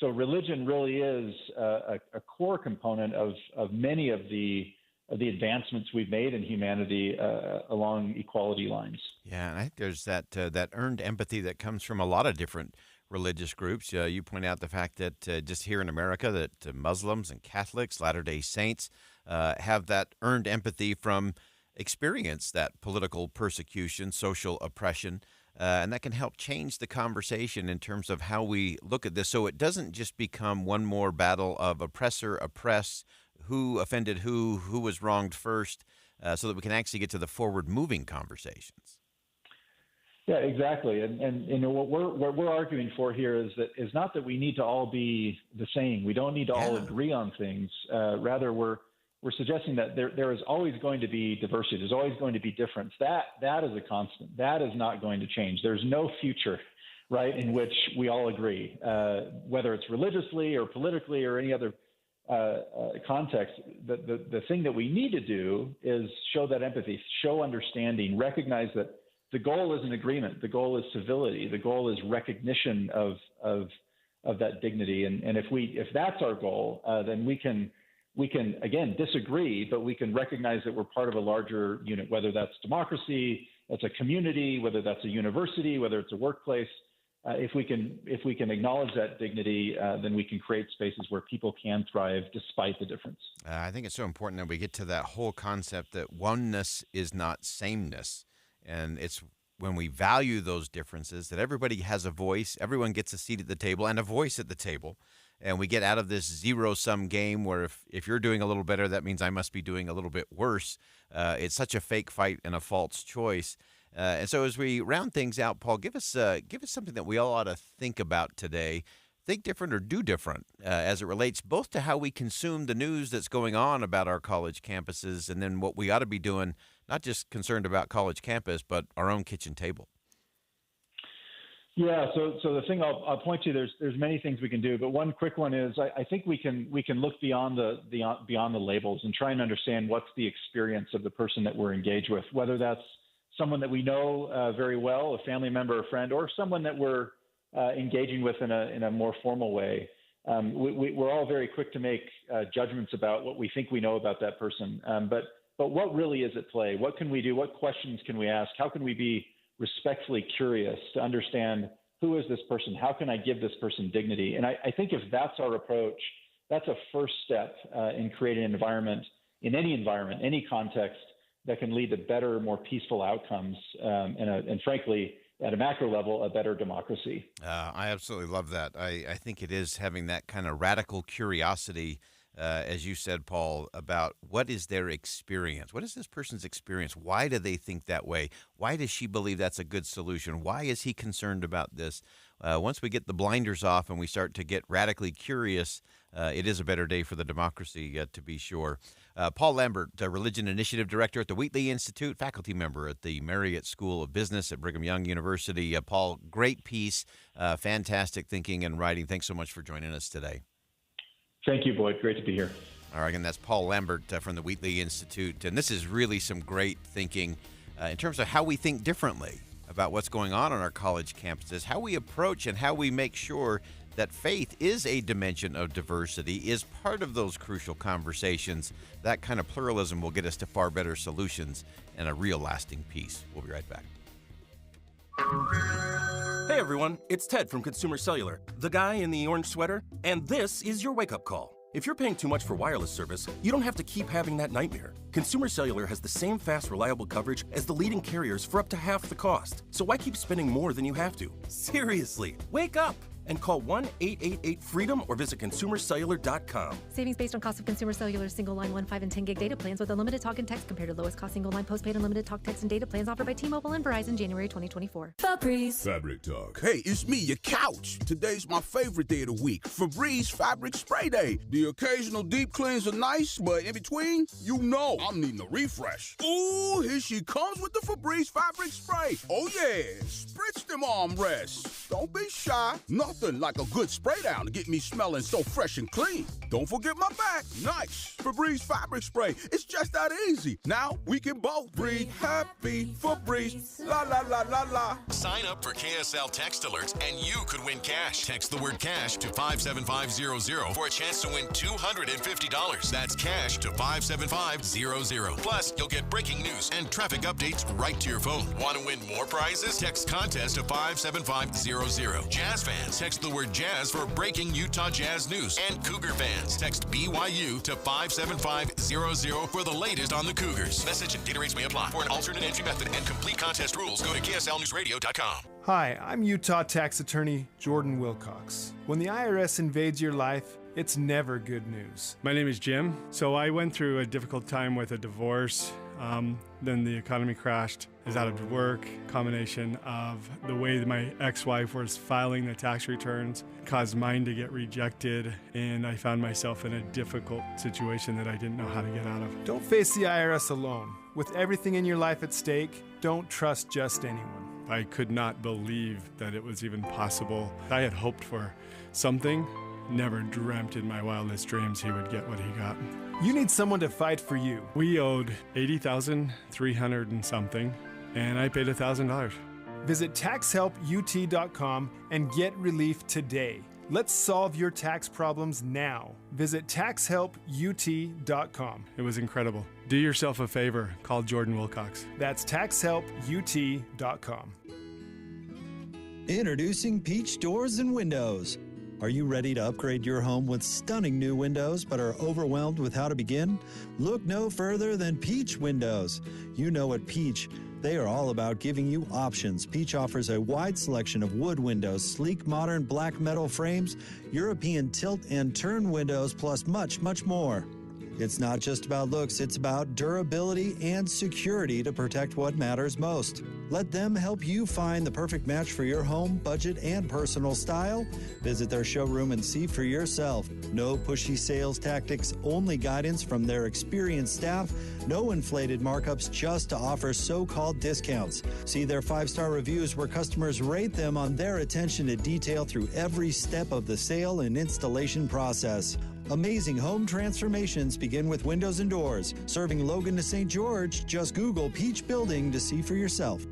religion really is a core component of many of the advancements we've made in humanity along equality lines. Yeah, and I think there's that earned empathy that comes from a lot of different religious groups. You point out the fact that just here in America that Muslims and Catholics, Latter-day Saints have that earned empathy from experience that political persecution, social oppression, and that can help change the conversation in terms of how we look at this, so it doesn't just become one more battle of oppressor, oppress, who offended who was wronged first, so that we can actually get to the forward-moving conversations. Yeah, exactly. And what we're arguing for here is not that we need to all be the same. We don't need to all agree on things. Rather, we're suggesting that there is always going to be diversity. There's always going to be difference. That is a constant. That is not going to change. There's no future, right, in which we all agree, whether it's religiously or politically or any other context. The thing that we need to do is show that empathy, show understanding, recognize that the goal is an agreement. The goal is civility. The goal is recognition of that dignity. And if that's our goal, then we can again disagree, but we can recognize that we're part of a larger unit, whether that's democracy, that's a community, whether that's a university, whether it's a workplace. If we can acknowledge that dignity, then we can create spaces where people can thrive despite the difference. I think it's so important that we get to that whole concept that oneness is not sameness. And it's when we value those differences that everybody has a voice, everyone gets a seat at the table and a voice at the table. And we get out of this zero-sum game where if you're doing a little better, that means I must be doing a little bit worse. It's such a fake fight and a false choice. And so as we round things out, Paul, give us something that we all ought to think about today. Think different or do different as it relates both to how we consume the news that's going on about our college campuses and then what we ought to be doing, not just concerned about college campus, but our own kitchen table. Yeah, so the thing I'll point to, there's many things we can do, but one quick one is I think we can look beyond the labels and try and understand what's the experience of the person that we're engaged with, whether that's someone that we know very well, a family member, a friend, or someone that we're engaging with in a more formal way. We're all very quick to make judgments about what we think we know about that person, but what really is at play? What can we do? What questions can we ask? How can we be respectfully curious to understand who is this person? How can I give this person dignity? And I think if that's our approach, that's a first step in creating an environment, in any context, that can lead to better, more peaceful outcomes, and frankly, at a macro level, a better democracy. I absolutely love that. I think it is having that kind of radical curiosity, as you said, Paul, about what is their experience? What is this person's experience? Why do they think that way? Why does she believe that's a good solution? Why is he concerned about this? once we get the blinders off and we start to get radically curious, it is a better day for the democracy, to be sure. Paul Lambert, Religion Initiative Director at the Wheatley Institute, faculty member at the Marriott School of Business at Brigham Young University. Paul, great piece, fantastic thinking and writing. Thanks so much for joining us today. Thank you, Boyd. Great to be here. All right, and that's Paul Lambert from the Wheatley Institute. And this is really some great thinking in terms of how we think differently about what's going on our college campuses, how we approach and how we make sure that faith is a dimension of diversity, is part of those crucial conversations. That kind of pluralism will get us to far better solutions and a real lasting peace. We'll be right back. Hey everyone, it's Ted from Consumer Cellular, the guy in the orange sweater, and this is your wake-up call. If you're paying too much for wireless service, you don't have to keep having that nightmare. Consumer Cellular has the same fast, reliable coverage as the leading carriers for up to half the cost. So why keep spending more than you have to? Seriously, wake up and call 1-888-FREEDOM or visit consumercellular.com. Savings based on cost of Consumer Cellular single line 1, 5, and 10 gig data plans with unlimited talk and text compared to lowest cost single line postpaid unlimited talk, text, and data plans offered by T-Mobile and Verizon January 2024. Febreze Fabric Talk. Hey, it's me, your couch. Today's my favorite day of the week, Febreze Fabric Spray Day. The occasional deep cleans are nice, but in between, you know I'm needing a refresh. Ooh, here she comes with the Febreze Fabric Spray. Oh yeah, spritz them armrests. Don't be shy. Nothing like a good spray down to get me smelling so fresh and clean. Don't forget my back. Nice. Febreze Fabric Spray. It's just that easy. Now we can both breathe happy. Febreze. La la la la la. Sign up for KSL text alerts and you could win cash. Text the word cash to 57500 for a chance to win $250. That's cash to 57500. Plus, you'll get breaking news and traffic updates right to your phone. Want to win more prizes? Text contest to 57500. Jazz fans, text the word jazz for breaking Utah Jazz news. And Cougar fans, text BYU to 57500 for the latest on the Cougars. Message and data rates may apply. For an alternate entry method and complete contest rules, go to KSLNewsRadio.com. Hi, I'm Utah tax attorney Jordan Wilcox. When the IRS invades your life, it's never good news. My name is Jim. So I went through a difficult time with a divorce. Then the economy crashed. I was out of work. Combination of the way that my ex-wife was filing the tax returns caused mine to get rejected, and I found myself in a difficult situation that I didn't know how to get out of. Don't face the IRS alone. With everything in your life at stake, don't trust just anyone. I could not believe that it was even possible. I had hoped for something. Never dreamt in my wildest dreams he would get what he got. You need someone to fight for you. We owed $80,300 and something, and I paid $1,000. Visit taxhelput.com and get relief today. Let's solve your tax problems now. Visit taxhelput.com. It was incredible. Do yourself a favor. Call Jordan Wilcox. That's taxhelput.com. Introducing Peach Doors and Windows. Are you ready to upgrade your home with stunning new windows but are overwhelmed with how to begin? Look no further than Peach Windows. You know at Peach, they are all about giving you options. Peach offers a wide selection of wood windows, sleek modern black metal frames, European tilt and turn windows, plus much, much more. It's not just about looks, it's about durability and security to protect what matters most. Let them help you find the perfect match for your home, budget, and personal style. Visit their showroom and see for yourself. No pushy sales tactics, only guidance from their experienced staff. No inflated markups just to offer so-called discounts. See their 5-star reviews where customers rate them on their attention to detail through every step of the sale and installation process. Amazing home transformations begin with windows and doors. Serving Logan to St. George, just Google Peach Building to see for yourself.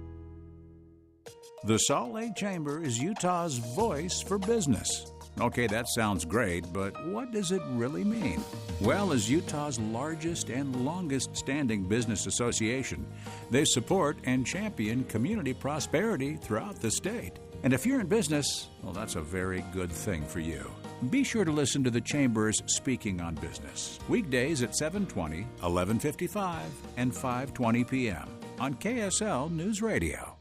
The Salt Lake Chamber is Utah's voice for business. Okay, that sounds great, but what does it really mean? Well, as Utah's largest and longest standing business association, they support and champion community prosperity throughout the state. And if you're in business, well, that's a very good thing for you. Be sure to listen to the Chamber's Speaking on Business, weekdays at 7:20, 11:55, and 5:20 p.m. on KSL News Radio.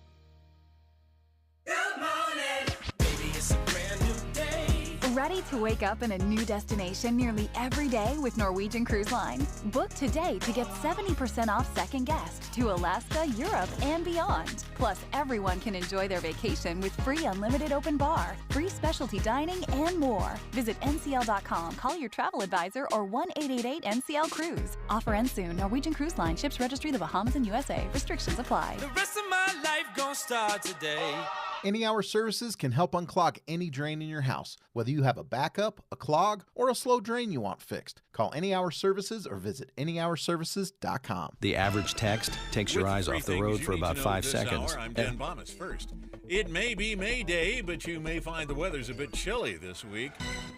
Good morning. Baby, it's a brand new day. Ready Ready to wake up in a new destination nearly every day with Norwegian Cruise Line? Book today to get 70% off second guest to Alaska, Europe, and beyond. Plus, everyone can enjoy their vacation with free unlimited open bar, free specialty dining, and more. Visit ncl.com, call your travel advisor, or 1-888-NCL-CRUISE. Offer ends soon. Norwegian Cruise Line. Ships registry the Bahamas and USA. Restrictions apply. The rest of my life gon' start today. Any Hour Services can help unclog any drain in your house, whether you have a backup, a clog, or a slow drain you want fixed. Call Any Hour Services or visit anyhourservices.com. The average text takes your eyes off the road for about 5 seconds. I'm Dan Bomis. First, it may be May Day, but you may find the weather's a bit chilly this week.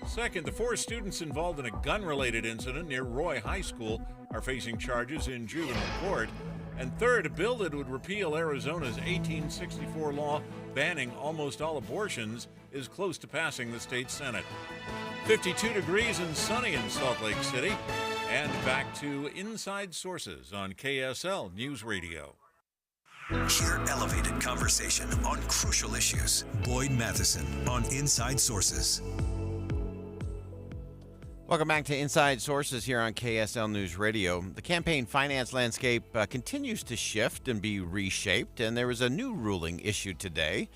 Second, the 4 students involved in a gun-related incident near Roy High School are facing charges in juvenile court. And third, a bill that would repeal Arizona's 1864 law banning almost all abortions is close to passing the state Senate. 52 degrees and sunny in Salt Lake City. And back to Inside Sources on KSL News Radio. Hear elevated conversation on crucial issues. Boyd Matheson on Inside Sources. Welcome back to Inside Sources here on KSL News Radio. The campaign finance landscape continues to shift and be reshaped, and there was a new ruling issued today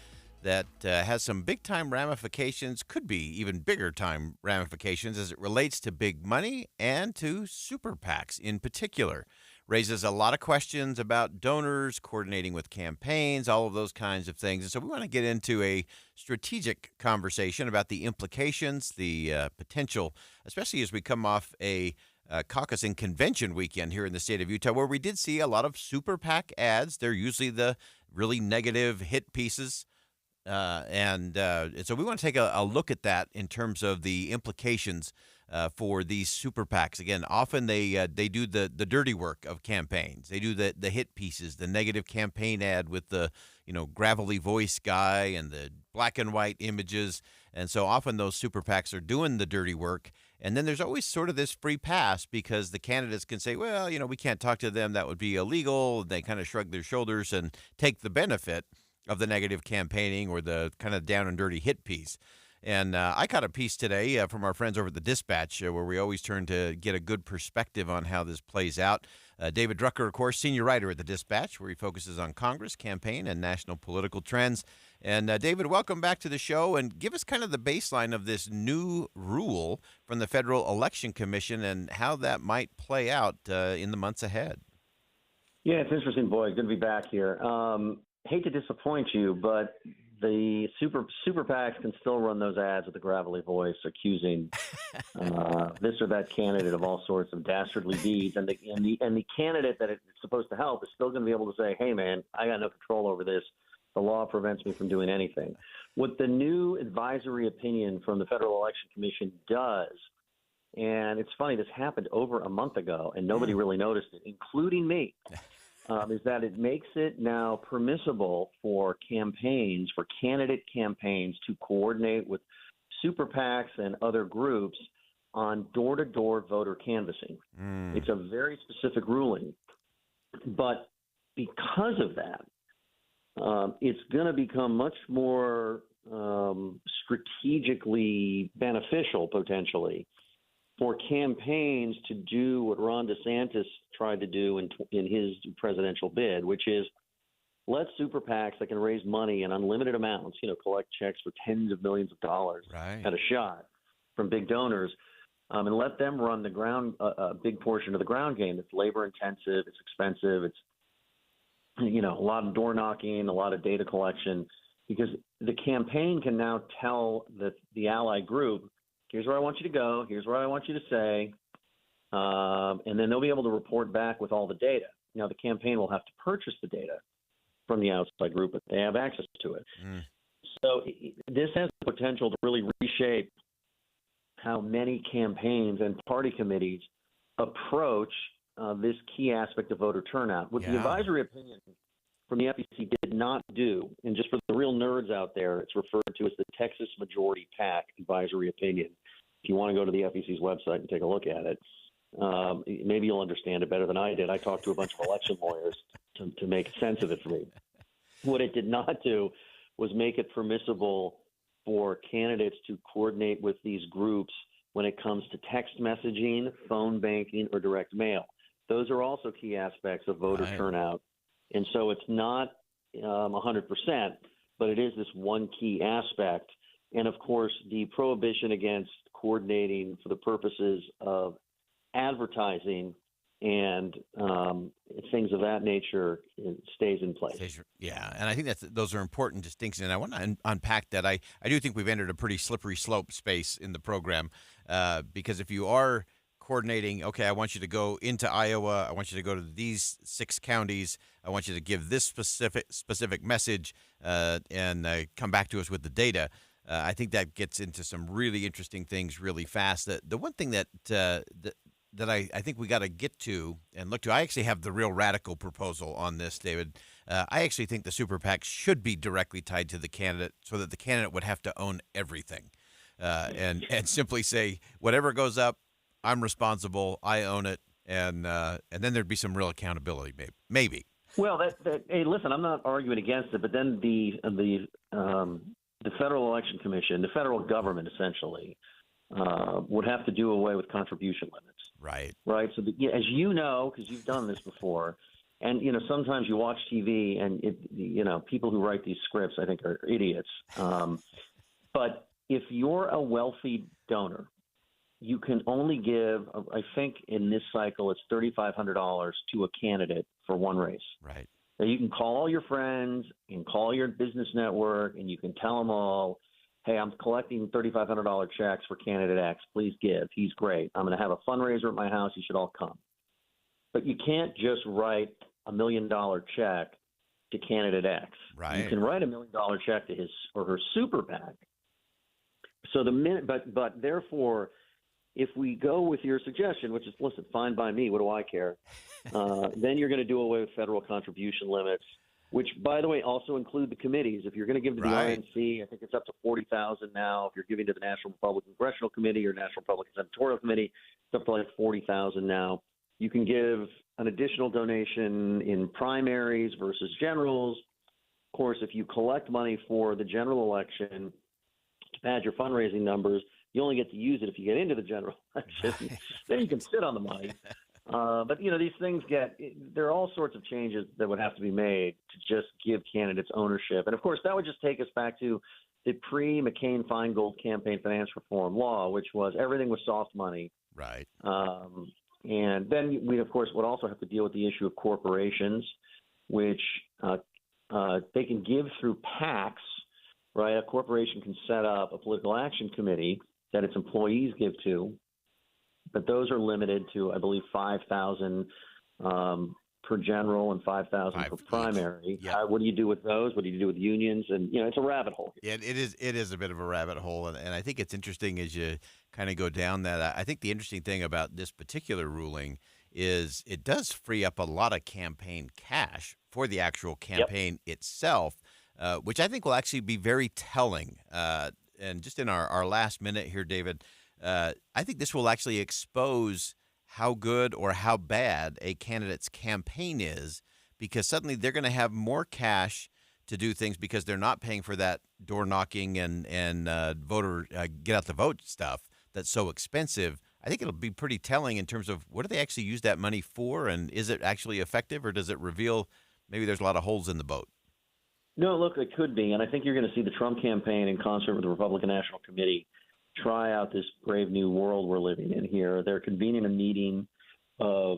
that has some big-time ramifications, could be even bigger-time ramifications as it relates to big money and to super PACs in particular. Raises a lot of questions about donors, coordinating with campaigns, all of those kinds of things. And so we want to get into a strategic conversation about the implications, the potential, especially as we come off a caucus and convention weekend here in the state of Utah, where we did see a lot of super PAC ads. They're usually the really negative hit pieces. And so we want to take a look at that in terms of the implications for these super PACs. Again, often they do the dirty work of campaigns. They do the hit pieces, the negative campaign ad with the gravelly voice guy and the black and white images. And so often those super PACs are doing the dirty work. And then there's always sort of this free pass because the candidates can say, well, we can't talk to them. That would be illegal. They kind of shrug their shoulders and take the benefit of the negative campaigning or the kind of down and dirty hit piece. And I caught a piece today from our friends over at the Dispatch where we always turn to get a good perspective on how this plays out. David Drucker, of course, senior writer at the Dispatch, where he focuses on Congress, campaign, and national political trends. And David, welcome back to the show, and give us kind of the baseline of this new rule from the Federal Election Commission and how that might play out in the months ahead. Yeah, it's interesting, Boyd. Good to be back here. Hate to disappoint you, but the super PACs can still run those ads with a gravelly voice, accusing this or that candidate of all sorts of dastardly deeds, and the candidate that it's supposed to help is still going to be able to say, "Hey, man, I got no control over this. The law prevents me from doing anything." What the new advisory opinion from the Federal Election Commission does, and it's funny, this happened over a month ago, and nobody really noticed it, including me. Is that it makes it now permissible for campaigns, for candidate campaigns, to coordinate with super PACs and other groups on door-to-door voter canvassing. It's a very specific ruling. But because of that, it's going to become much more strategically beneficial, potentially, for campaigns to do what Ron DeSantis tried to do in his presidential bid, which is let super PACs that can raise money in unlimited amounts, collect checks for tens of millions of dollars at a shot from big donors, and let them run the ground, a big portion of the ground game. It's labor intensive, it's expensive, it's a lot of door knocking, a lot of data collection, because the campaign can now tell the ally group, here's where I want you to go, here's what I want you to say, and then they'll be able to report back with all the data. Now, the campaign will have to purchase the data from the outside group, but they have access to it. So this has the potential to really reshape how many campaigns and party committees approach this key aspect of voter turnout. What the advisory opinion from the FEC did not do, and just for the real nerds out there, it's referred to as the Texas Majority PAC advisory opinion. If you want to go to the FEC's website and take a look at it, maybe you'll understand it better than I did. I talked to a bunch of election lawyers to make sense of it for me. What it did not do was make it permissible for candidates to coordinate with these groups when it comes to text messaging, phone banking, or direct mail. Those are also key aspects of voter turnout. And so it's not 100%, but it is this one key aspect. And, of course, the prohibition against coordinating for the purposes of advertising and things of that nature stays in place. Yeah, and I think those are important distinctions. And I want to unpack that. I do think we've entered a pretty slippery slope space in the program because if you are coordinating, okay, I want you to go into Iowa, I want you to go to these 6 counties, I want you to give this specific message and come back to us with the data. I think that gets into some really interesting things really fast. The one thing that I think we got to get to and look to, I actually have the real radical proposal on this, David. I actually think the super PAC should be directly tied to the candidate so that the candidate would have to own everything and simply say, whatever goes up, I'm responsible, I own it, and then there'd be some real accountability, maybe. Well, hey, listen, I'm not arguing against it, but then the Federal Election Commission, the federal government, essentially, would have to do away with contribution limits. Right. So, as you know, because you've done this before, and sometimes you watch TV, and people who write these scripts, I think, are idiots. But if you're a wealthy donor, you can only give, I think in this cycle, it's $3,500 to a candidate for one race. Right. Now you can call all your friends and call your business network, and you can tell them all, hey, I'm collecting $3,500 checks for candidate X. Please give. He's great. I'm going to have a fundraiser at my house. You should all come. But you can't just write $1 million check to candidate X. Right. You can write $1 million check to his or her super PAC. So but therefore, if we go with your suggestion, which is, listen, fine by me, what do I care? Then you're going to do away with federal contribution limits, which, by the way, also include the committees. If you're going to give to the RNC, I think it's up to $40,000 now. If you're giving to the National Republican Congressional Committee or National Republican Senatorial Committee, it's up to like $40,000 now. You can give an additional donation in primaries versus generals. Of course, if you collect money for the general election to pad your fundraising numbers, you only get to use it if you get into the general election. Then you can sit on the money. But, these things there are all sorts of changes that would have to be made to just give candidates ownership. And, of course, that would just take us back to the pre-McCain-Feingold campaign finance reform law, which was everything was soft money. Right. And then we, of course, would also have to deal with the issue of corporations, which they can give through PACs, right? A corporation can set up a political action committee that its employees give to, but those are limited to, I believe, 5,000 per general and 5,000 per primary. What do you do with those? What do you do with unions? And it's a rabbit hole. Yeah, it is a bit of a rabbit hole, and I think it's interesting as you kind of go down that. I think the interesting thing about this particular ruling is it does free up a lot of campaign cash for the actual campaign itself, which I think will actually be very telling. And just in our last minute here, David, I think this will actually expose how good or how bad a candidate's campaign is, because suddenly they're going to have more cash to do things because they're not paying for that door knocking and voter get out the vote stuff that's so expensive. I think it'll be pretty telling in terms of what do they actually use that money for, and is it actually effective, or does it reveal maybe there's a lot of holes in the boat? No, look, it could be. And I think you're going to see the Trump campaign in concert with the Republican National Committee try out this brave new world we're living in here. They're convening a meeting of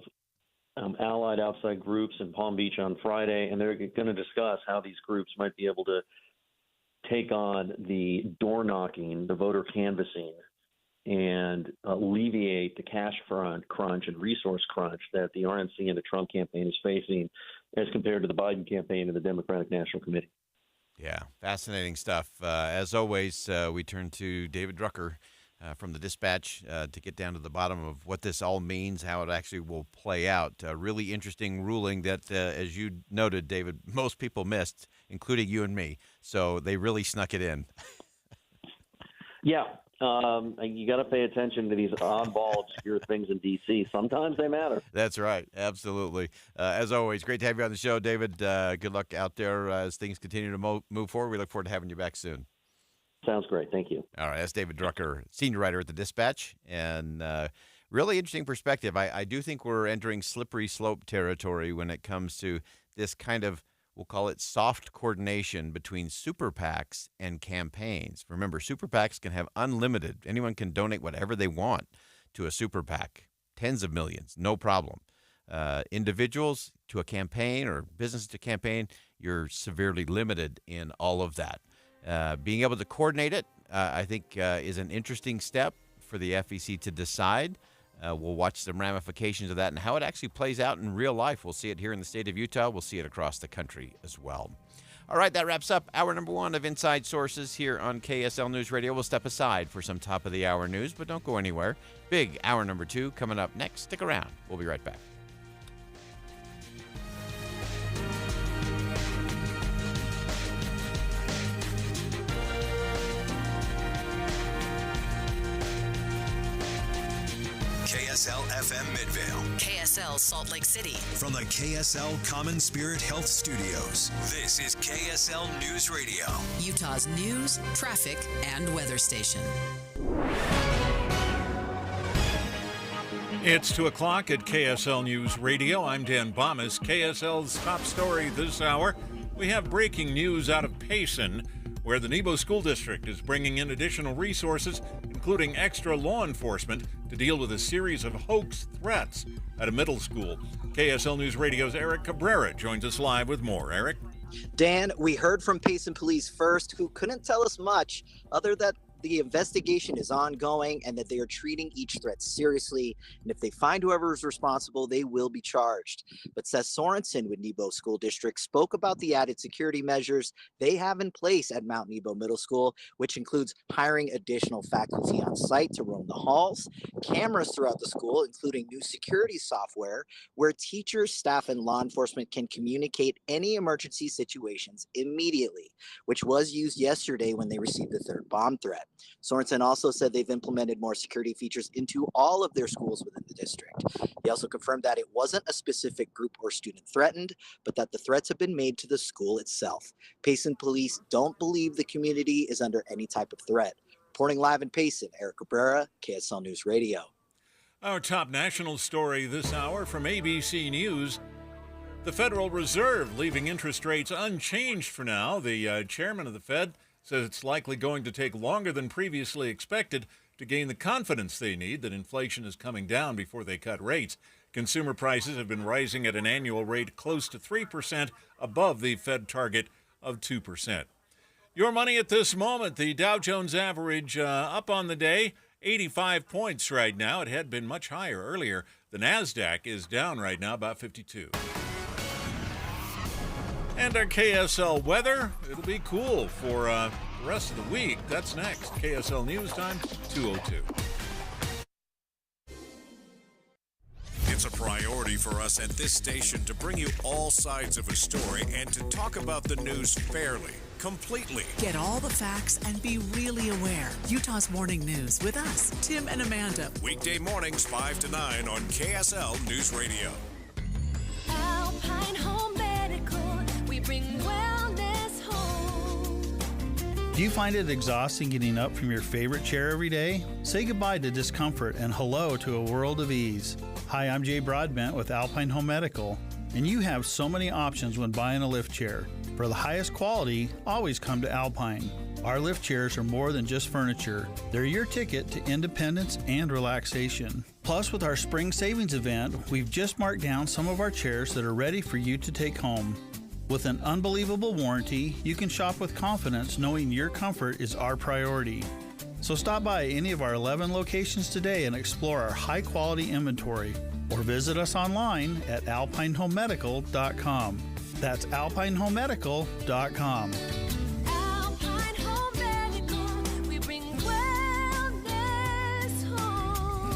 allied outside groups in Palm Beach on Friday, and they're going to discuss how these groups might be able to take on the door knocking, the voter canvassing, and alleviate the cash crunch and resource crunch that the RNC and the Trump campaign is facing as compared to the Biden campaign and the Democratic National Committee. Yeah, fascinating stuff. As always, we turn to David Drucker from the Dispatch to get down to the bottom of what this all means, how it actually will play out. A really interesting ruling that, as you noted, David, most people missed, including you and me. So they really snuck it in. Yeah. You got to pay attention to these oddball, obscure things in D.C. Sometimes they matter. That's right. Absolutely. As always, great to have you on the show, David. Good luck out there as things continue to move forward. We look forward to having you back soon. Sounds great. Thank you. All right. That's David Drucker, senior writer at the Dispatch. And really interesting perspective. I do think we're entering slippery slope territory when it comes to this kind of, we'll call it soft coordination between super PACs and campaigns. Remember, super PACs can have unlimited. Anyone can donate whatever they want to a super PAC, tens of millions, no problem. Individuals to a campaign or business to campaign, you're severely limited in all of that. Being able to coordinate it, I think, is an interesting step for the FEC to decide. We'll watch some ramifications of that and how it actually plays out in real life. We'll see it here in the state of Utah. We'll see it across the country as well. All right, that wraps up hour number 1 of Inside Sources here on KSL News Radio. We'll step aside for some top-of-the-hour news, but don't go anywhere. Big hour number 2 coming up next. Stick around. We'll be right back. KSL FM Midvale. KSL Salt Lake City. From the KSL Common Spirit Health Studios, this is KSL News Radio. Utah's news, traffic, and weather station. It's 2 o'clock at KSL News Radio. I'm Dan Bomas. KSL's top story this hour. We have breaking news out of Payson, where the Nebo School District is bringing in additional resources, including extra law enforcement, to deal with a series of hoax threats at a middle school. KSL News Radio's Eric Cabrera joins us live with more. Eric? Dan, we heard from Payson Police first, who couldn't tell us much other than the investigation is ongoing and that they are treating each threat seriously. And if they find whoever is responsible, they will be charged. But Seth Sorensen with Nebo School District spoke about the added security measures they have in place at Mount Nebo Middle School, which includes hiring additional faculty on site to roam the halls, cameras throughout the school, including new security software where teachers, staff, and law enforcement can communicate any emergency situations immediately, which was used yesterday when they received the third bomb threat. Sorensen also said they've implemented more security features into all of their schools within the district. He also confirmed that it wasn't a specific group or student threatened, but that the threats have been made to the school itself. Payson Police don't believe the community is under any type of threat. Reporting live in Payson, Eric Cabrera, KSL News Radio. Our top national story this hour from ABC News. The Federal Reserve leaving interest rates unchanged for now. The chairman of the Fed says it's likely going to take longer than previously expected to gain the confidence they need that inflation is coming down before they cut rates. Consumer prices have been rising at an annual rate close to 3% above the Fed target of 2%. Your money at this moment, the Dow Jones average up on the day, 85 points right now. It had been much higher earlier. The NASDAQ is down right now, about 52. And our KSL weather, it'll be cool for the rest of the week. That's next. KSL News Time, 2:02. It's a priority for us at this station to bring you all sides of a story and to talk about the news fairly, completely. Get all the facts and be really aware. Utah's Morning News with us, Tim and Amanda. Weekday mornings 5 to 9 on KSL News Radio. Alpine Home Medical, we bring wellness home. Do you find it exhausting getting up from your favorite chair every day? Say goodbye to discomfort and hello to a world of ease. Hi, I'm Jay Broadbent with Alpine Home Medical, and you have so many options when buying a lift chair. For the highest quality, always come to Alpine. Our lift chairs are more than just furniture. They're your ticket to independence and relaxation. Plus, with our spring savings event, we've just marked down some of our chairs that are ready for you to take home. With an unbelievable warranty, you can shop with confidence knowing your comfort is our priority. So stop by any of our 11 locations today and explore our high-quality inventory, or visit us online at alpinehomemedical.com. That's alpinehomemedical.com. Alpine Home Medical, we bring wellness home.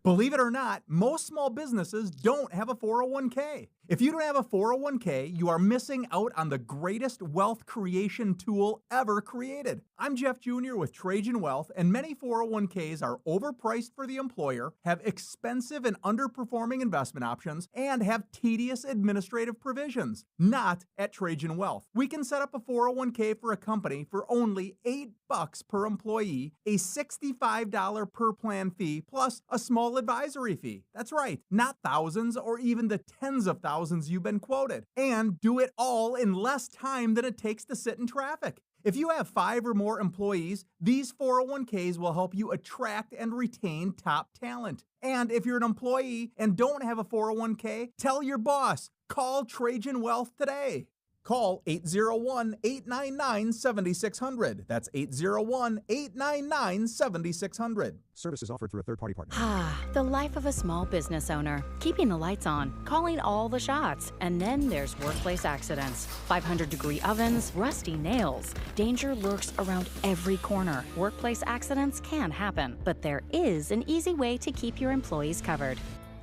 Believe it or not, most small businesses don't have a 401k. If you don't have a 401k, you are missing out on the greatest wealth creation tool ever created. I'm Jeff Jr. with Trajan Wealth, and many 401ks are overpriced for the employer, have expensive and underperforming investment options, and have tedious administrative provisions. Not at Trajan Wealth. We can set up a 401k for a company for only $8 per employee, a $65 per plan fee, plus a small advisory fee. That's right, not thousands or even the tens of thousands you've been quoted. And do it all in less time than it takes to sit in traffic. If you have 5 or more employees, these 401ks will help you attract and retain top talent. And if you're an employee and don't have a 401k, tell your boss. Call Trajan Wealth today. Call 801-899-7600. That's 801-899-7600. Services offered through a third-party partner. The life of a small business owner. Keeping the lights on, calling all the shots. And then there's workplace accidents. 500-degree ovens, rusty nails. Danger lurks around every corner. Workplace accidents can happen, but there is an easy way to keep your employees covered.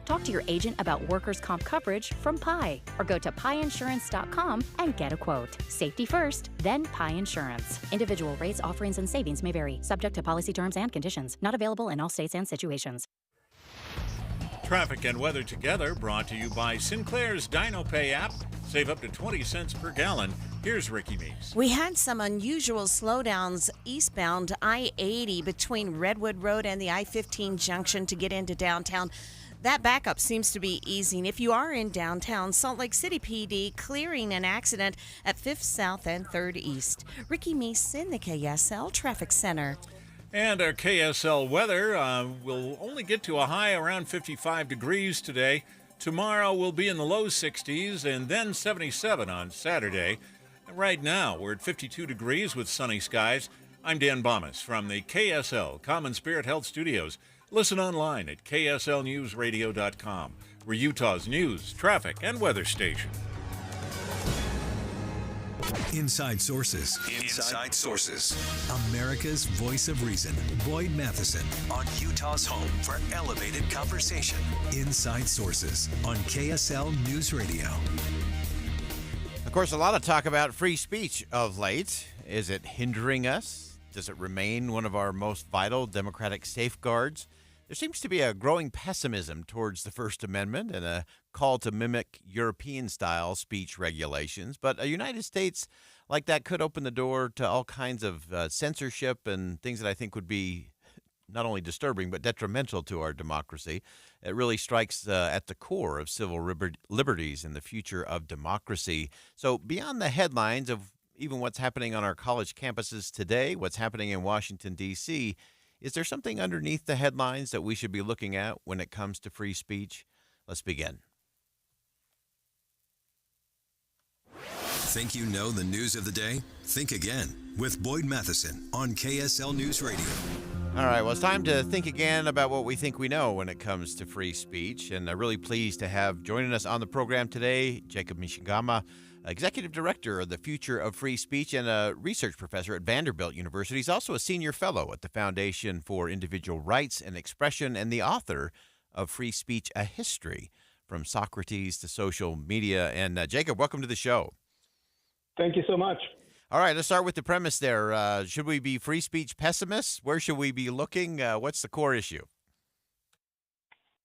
Talk to your agent about workers' comp coverage from Pi, or go to piinsurance.com and get a quote. Safety first, then Pi Insurance. Individual rates, offerings, and savings may vary, subject to policy terms and conditions. Not available in all states and situations. Traffic and weather together, brought to you by Sinclair's DinoPay app. Save up to 20 cents per gallon. Here's Ricky Meese. We had some unusual slowdowns eastbound I-80 between Redwood Road and the I-15 junction to get into downtown. That backup seems to be easing. If you are in downtown, Salt Lake City PD clearing an accident at 5th South and 3rd East. Ricky Meese in the KSL Traffic Center. And our KSL weather will only get to a high around 55 degrees today. Tomorrow we'll be in the low 60s and then 77 on Saturday. Right now we're at 52 degrees with sunny skies. I'm Dan Bomas from the KSL Common Spirit Health Studios. Listen online at kslnewsradio.com. We're Utah's news, traffic, and weather station. Inside Sources. Inside Sources. America's voice of reason. Boyd Matheson on Utah's home for elevated conversation. Inside Sources on KSL News Radio. Of course, a lot of talk about free speech of late. Is it hindering us? Does it remain one of our most vital democratic safeguards? There seems to be a growing pessimism towards the First Amendment and a call to mimic European-style speech regulations. But a United States like that could open the door to all kinds of censorship and things that I think would be not only disturbing but detrimental to our democracy. It really strikes at the core of civil liberties and the future of democracy. So beyond the headlines of even what's happening on our college campuses today, what's happening in Washington, D.C., is there something underneath the headlines that we should be looking at when it comes to free speech? Let's begin. Think you know the news of the day? Think again with Boyd Matheson on KSL News Radio. All right, well, it's time to think again about what we think we know when it comes to free speech. And I'm really pleased to have joining us on the program today, Jacob Mishigama, Executive Director of the Future of Free Speech and a research professor at Vanderbilt University. He's also a senior fellow at the Foundation for Individual Rights and Expression and the author of Free Speech, A History, From Socrates to Social Media. And Jacob, welcome to the show. Thank you so much. All right, let's start with the premise there. Should we be free speech pessimists? Where should we be looking? What's the core issue?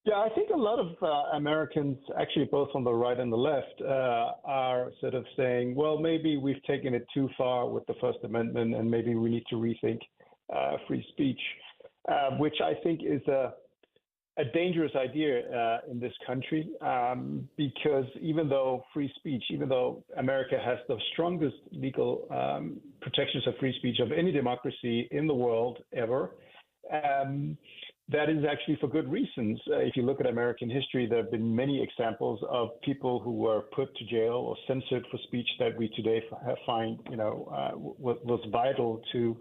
Yeah, I think a lot of Americans, actually both on the right and the left, are sort of saying, well, maybe we've taken it too far with the First Amendment and maybe we need to rethink free speech, which I think is a dangerous idea in this country because even though free speech, even though America has the strongest legal protections of free speech of any democracy in the world ever, that is actually for good reasons. If you look at American history, there have been many examples of people who were put to jail or censored for speech that we today find, was vital to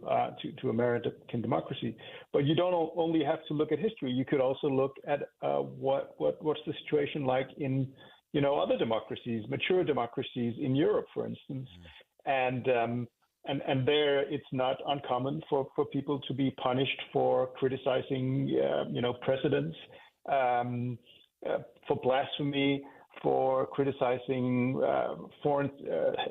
American democracy. But you don't only have to look at history. You could also look at what's the situation like in, other democracies, mature democracies in Europe, for instance, And there, it's not uncommon for people to be punished for criticizing, presidents, for blasphemy, for criticizing foreign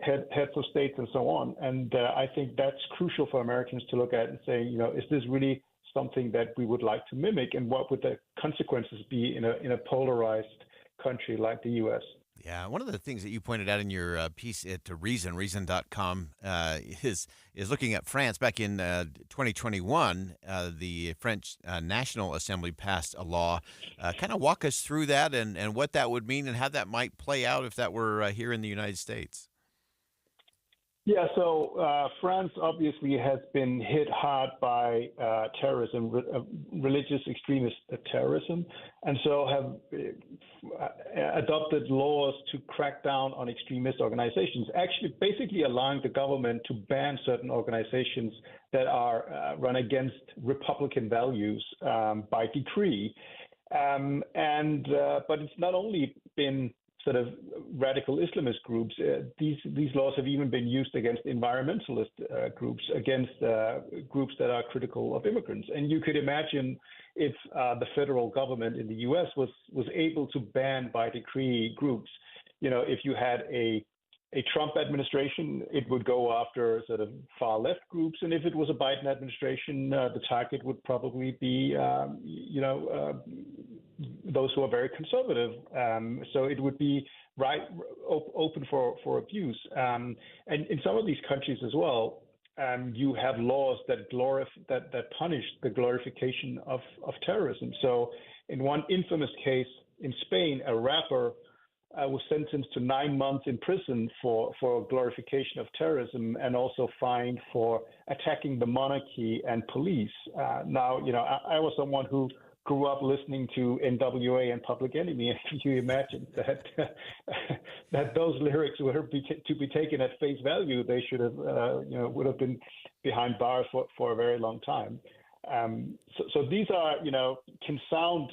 heads of states and so on. And I think that's crucial for Americans to look at and say, is this really something that we would like to mimic, and what would the consequences be in a polarized country like the U.S.? Yeah, one of the things that you pointed out in your piece at reason.com, is looking at France. Back in 2021, the French National Assembly passed a law. Kind of walk us through that and what that would mean and how that might play out if that were here in the United States. Yeah, so France obviously has been hit hard by terrorism, religious extremist terrorism, and so have adopted laws to crack down on extremist organizations, actually basically allowing the government to ban certain organizations that are run against Republican values by decree. But it's not only been sort of radical Islamist groups. These laws have even been used against environmentalist groups, against groups that are critical of immigrants. And you could imagine if the federal government in the U.S. was able to ban by decree groups. If you had a Trump administration, it would go after sort of far left groups, and if it was a Biden administration, the target would probably be those who are very conservative. So it would be open for abuse. And in some of these countries as well, you have laws that punish the glorification of terrorism. So in one infamous case in Spain, a rapper was sentenced to 9 months in prison for glorification of terrorism, and also fined for attacking the monarchy and police. Now, I was someone who grew up listening to NWA and Public Enemy, and can you imagine that those lyrics were to be taken at face value? They should have, would have been behind bars for a very long time. So these are, can sound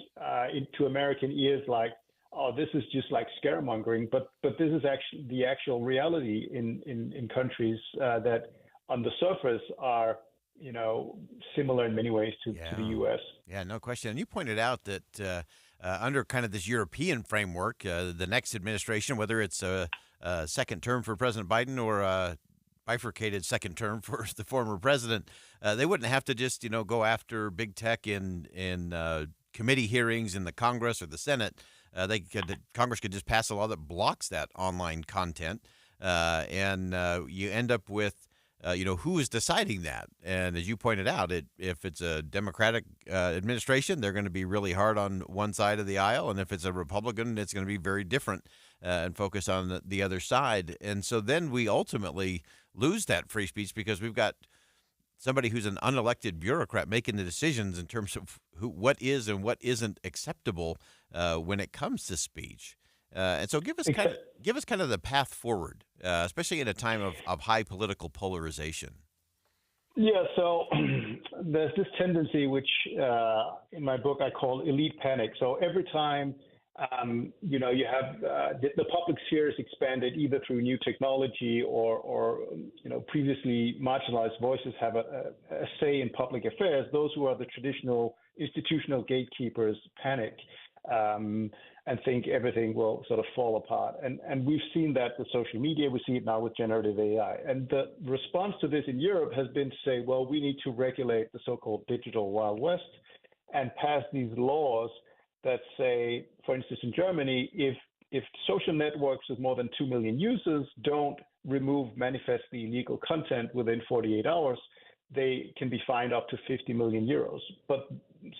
into American ears like, oh, this is just like scaremongering, but this is actually the actual reality in countries that on the surface are, similar in many ways to the U.S. Yeah, no question. And you pointed out that under kind of this European framework, the next administration, whether it's a second term for President Biden or a bifurcated second term for the former president, they wouldn't have to just, go after big tech in committee hearings in the Congress or the Senate. Congress could just pass a law that blocks that online content, and you end up with, who is deciding that? And as you pointed out, if it's a Democratic administration, they're going to be really hard on one side of the aisle, and if it's a Republican, it's going to be very different and focus on the other side. And so then we ultimately lose that free speech because we've got somebody who's an unelected bureaucrat making the decisions in terms of what is and what isn't acceptable when it comes to speech. And so give us kind of the path forward, especially in a time of high political polarization. Yeah, so there's this tendency, which in my book I call elite panic. So every time you have the public sphere is expanded either through new technology or previously marginalized voices have a say in public affairs. Those who are the traditional institutional gatekeepers panic and think everything will sort of fall apart. And we've seen that with social media. We see it now with generative AI. And the response to this in Europe has been to say, well, we need to regulate the so-called digital Wild West and pass these laws that say, for instance, in Germany, if social networks with more than 2 million users don't remove manifestly illegal content within 48 hours, they can be fined up to 50 million euros.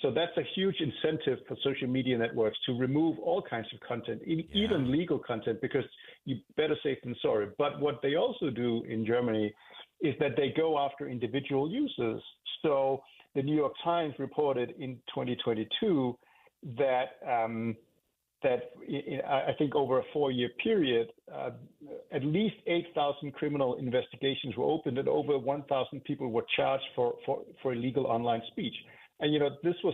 So that's a huge incentive for social media networks to remove all kinds of content, even legal content, because you better safe than sorry. But what they also do in Germany is that they go after individual users. So the New York Times reported in 2022 that I think over a 4-year period, at least 8,000 criminal investigations were opened and over 1,000 people were charged for illegal online speech. And, this was,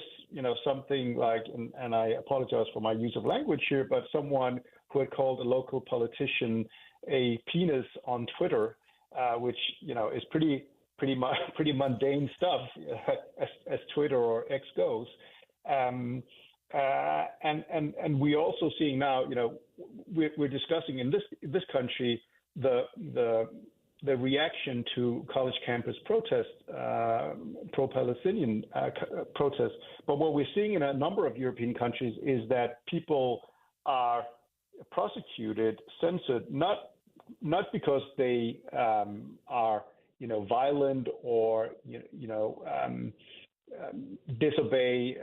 something like, and I apologize for my use of language here, but someone who had called a local politician a penis on Twitter, which, is pretty mundane stuff as Twitter or X goes. And we're also seeing now, we're discussing in this country the reaction to college campus protests, pro-Palestinian protests. But what we're seeing in a number of European countries is that people are prosecuted, censored, not because they are violent or disobey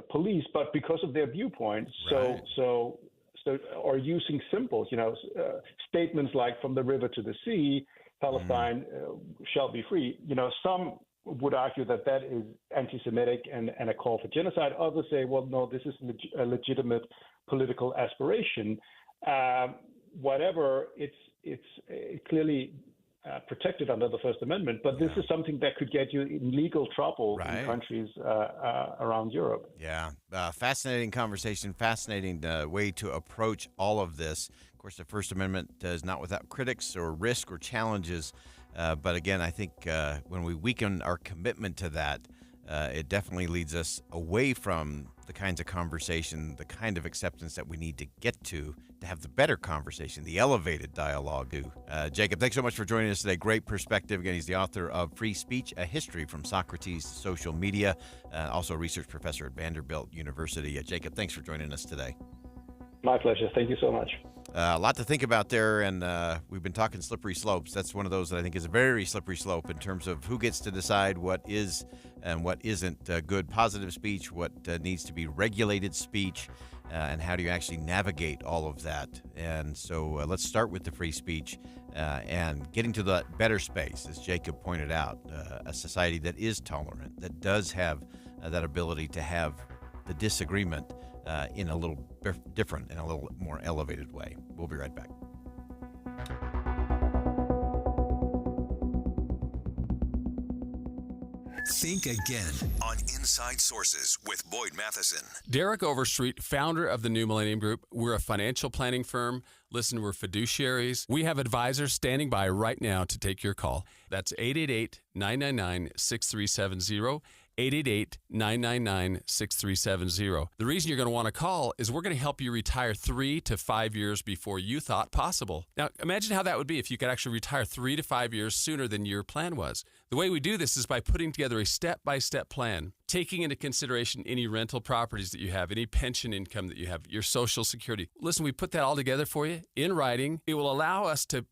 police, but because of their viewpoints. Right. So or using symbols, statements like "from the river to the sea, Palestine shall be free." Some would argue that is anti-Semitic and a call for genocide. Others say, well, no, this is a legitimate political aspiration. Whatever, it's clearly protected under the First Amendment, but this is something that could get you in legal trouble in countries around Europe. Yeah, fascinating conversation, fascinating way to approach all of this. Of course, the First Amendment is not without critics or risk or challenges, but again, I think when we weaken our commitment to that, it definitely leads us away from the kinds of conversation, the kind of acceptance that we need to get to have the better conversation, the elevated dialogue. Jacob, thanks so much for joining us today. Great perspective. Again, he's the author of Free Speech, A History from Socrates to Social Media, also a research professor at Vanderbilt University. Jacob, thanks for joining us today. My pleasure. Thank you so much. A lot to think about there, and we've been talking slippery slopes. That's one of those that I think is a very slippery slope in terms of who gets to decide what is and what isn't good positive speech, what needs to be regulated speech, and how do you actually navigate all of that. And so let's start with the free speech and getting to the better space, as Jacob pointed out, a society that is tolerant, that does have that ability to have the disagreement in a little different, in a little more elevated way. We'll be right back. Think again on Inside Sources with Boyd Matheson. Derek Overstreet, founder of the New Millennium Group. We're a financial planning firm. Listen, we're fiduciaries. We have advisors standing by right now to take your call. That's 888-999-6370. 888-999-6370. The reason you're going to want to call is we're going to help you retire 3 to 5 years before you thought possible. Now, imagine how that would be if you could actually retire 3 to 5 years sooner than your plan was. The way we do this is by putting together a step-by-step plan, taking into consideration any rental properties that you have, any pension income that you have, your Social Security. Listen, we put that all together for you in writing. It will allow us to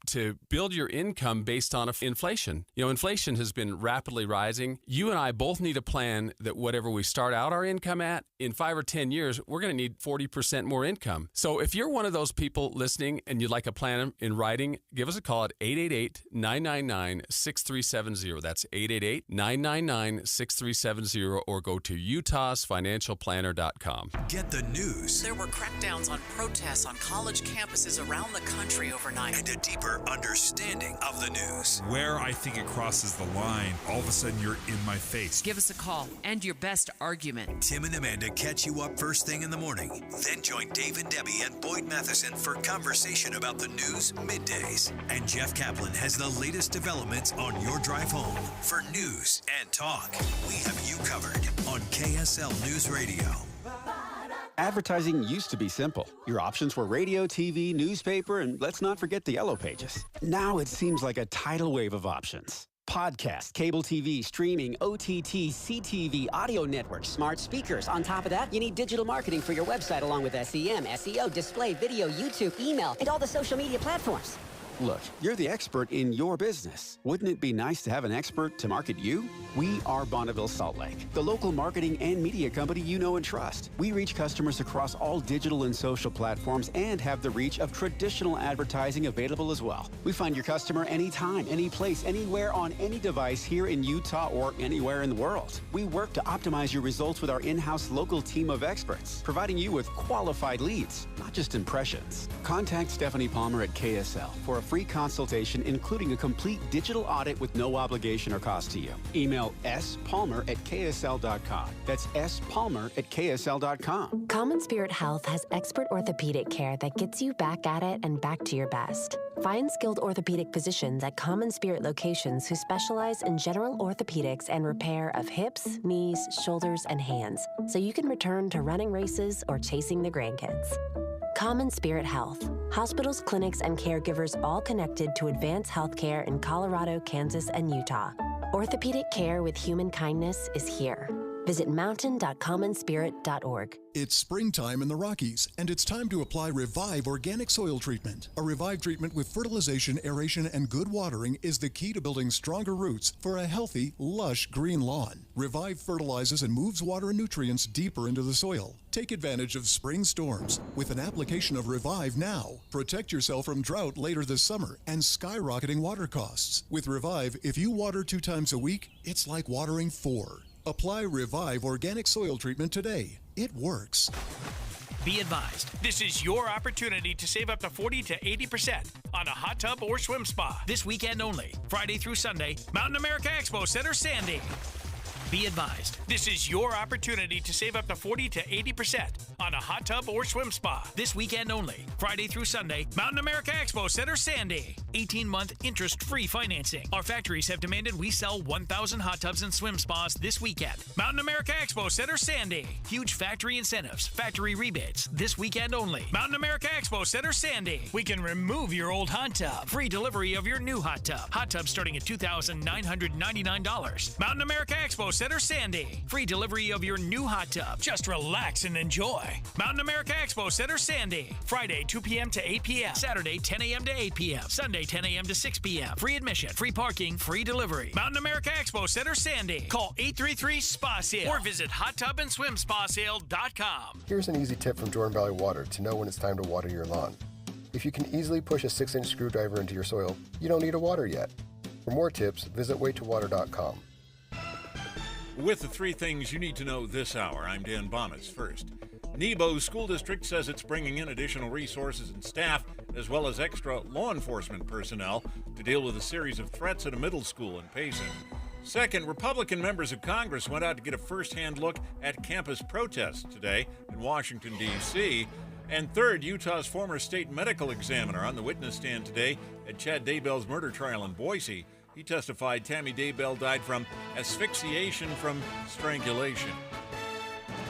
build your income based on inflation. Inflation has been rapidly rising. You and I both need a plan that whatever we start out our income at, in 5 or 10 years, we're going to need 40% more income. So if you're one of those people listening and you'd like a plan in writing, give us a call at 888-999-6370. That's 888-999-6370, or go to utahsfinancialplanner.com. Get the news. There were crackdowns on protests on college campuses around the country overnight. And a deeper understanding of the news. Where I think it crosses the line, all of a sudden you're in my face. Give us a call and your best argument. Tim and Amanda catch you up first thing in the morning. Then join Dave and Debbie and Boyd Matheson for conversation about the news middays. And Jeff Kaplan has the latest developments on your drive home. For news and talk, we have you covered on KSL News Radio. Advertising used to be simple. Your options were radio, TV, newspaper, and let's not forget the yellow pages. Now it seems like a tidal wave of options. Podcast, cable TV, streaming, OTT, CTV, audio networks, smart speakers. On top of that, you need digital marketing for your website along with SEM, SEO, display, video, YouTube, email, and all the social media platforms. Look, you're the expert in your business. Wouldn't it be nice to have an expert to market you? We are Bonneville Salt Lake, the local marketing and media company you know and trust. We reach customers across all digital and social platforms and have the reach of traditional advertising available as well. We find your customer anytime, any place, anywhere on any device here in Utah or anywhere in the world. We work to optimize your results with our in-house local team of experts, providing you with qualified leads, not just impressions. Contact Stephanie Palmer at KSL for a free consultation, including a complete digital audit with no obligation or cost to you. Email spalmer@ksl.com. That's spalmer@ksl.com. Common Spirit Health has expert orthopedic care that gets you back at it and back to your best. Find skilled orthopedic physicians at Common Spirit locations who specialize in general orthopedics and repair of hips, knees, shoulders, and hands, so you can return to running races or chasing the grandkids. Common Spirit Health. Hospitals, clinics, and caregivers all connected to advance healthcare in Colorado, Kansas, and Utah. Orthopedic care with human kindness is here. Visit mountain.commonspirit.org. It's springtime in the Rockies, and it's time to apply Revive Organic Soil Treatment. A Revive treatment with fertilization, aeration, and good watering is the key to building stronger roots for a healthy, lush green lawn. Revive fertilizes and moves water and nutrients deeper into the soil. Take advantage of spring storms with an application of Revive now. Protect yourself from drought later this summer and skyrocketing water costs. With Revive, if you water 2 times a week, it's like watering 4. Apply Revive Organic Soil Treatment today. It works. Be advised, this is your opportunity to save up to 40 to 80% on a hot tub or swim spa. This weekend only, Friday through Sunday, Mountain America Expo Center, Sandy. Be advised, this is your opportunity to save up to 40 to 80% on a hot tub or swim spa. This weekend only, Friday through Sunday, Mountain America Expo Center, Sandy. 18-month interest-free financing. Our factories have demanded we sell 1,000 hot tubs and swim spas this weekend. Mountain America Expo Center, Sandy. Huge factory incentives, factory rebates. This weekend only, Mountain America Expo Center, Sandy. We can remove your old hot tub. Free delivery of your new hot tub. Hot tub starting at $2,999. Mountain America Expo Center, Sandy. Free delivery of your new hot tub. Just relax and enjoy. Mountain America Expo Center, Sandy. Friday, 2 p.m. to 8 p.m. Saturday, 10 a.m. to 8 p.m. Sunday, 10 a.m. to 6 p.m. Free admission, free parking, free delivery. Mountain America Expo Center, Sandy. Call 833-SPA-SALE or visit hottubandSwimSpaSale.com. Here's an easy tip from Jordan Valley Water to know when it's time to water your lawn. If you can easily push a 6-inch screwdriver into your soil, you don't need to water yet. For more tips, visit waytowater.com. With the 3 things you need to know this hour, I'm Dan Bomas. First, Nebo School District says it's bringing in additional resources and staff, as well as extra law enforcement personnel, to deal with a series of threats at a middle school in Payson. Second, Republican members of Congress went out to get a first-hand look at campus protests today in Washington, D.C. And third, Utah's former state medical examiner on the witness stand today at Chad Daybell's murder trial in Boise. He testified Tammy Daybell died from asphyxiation from strangulation.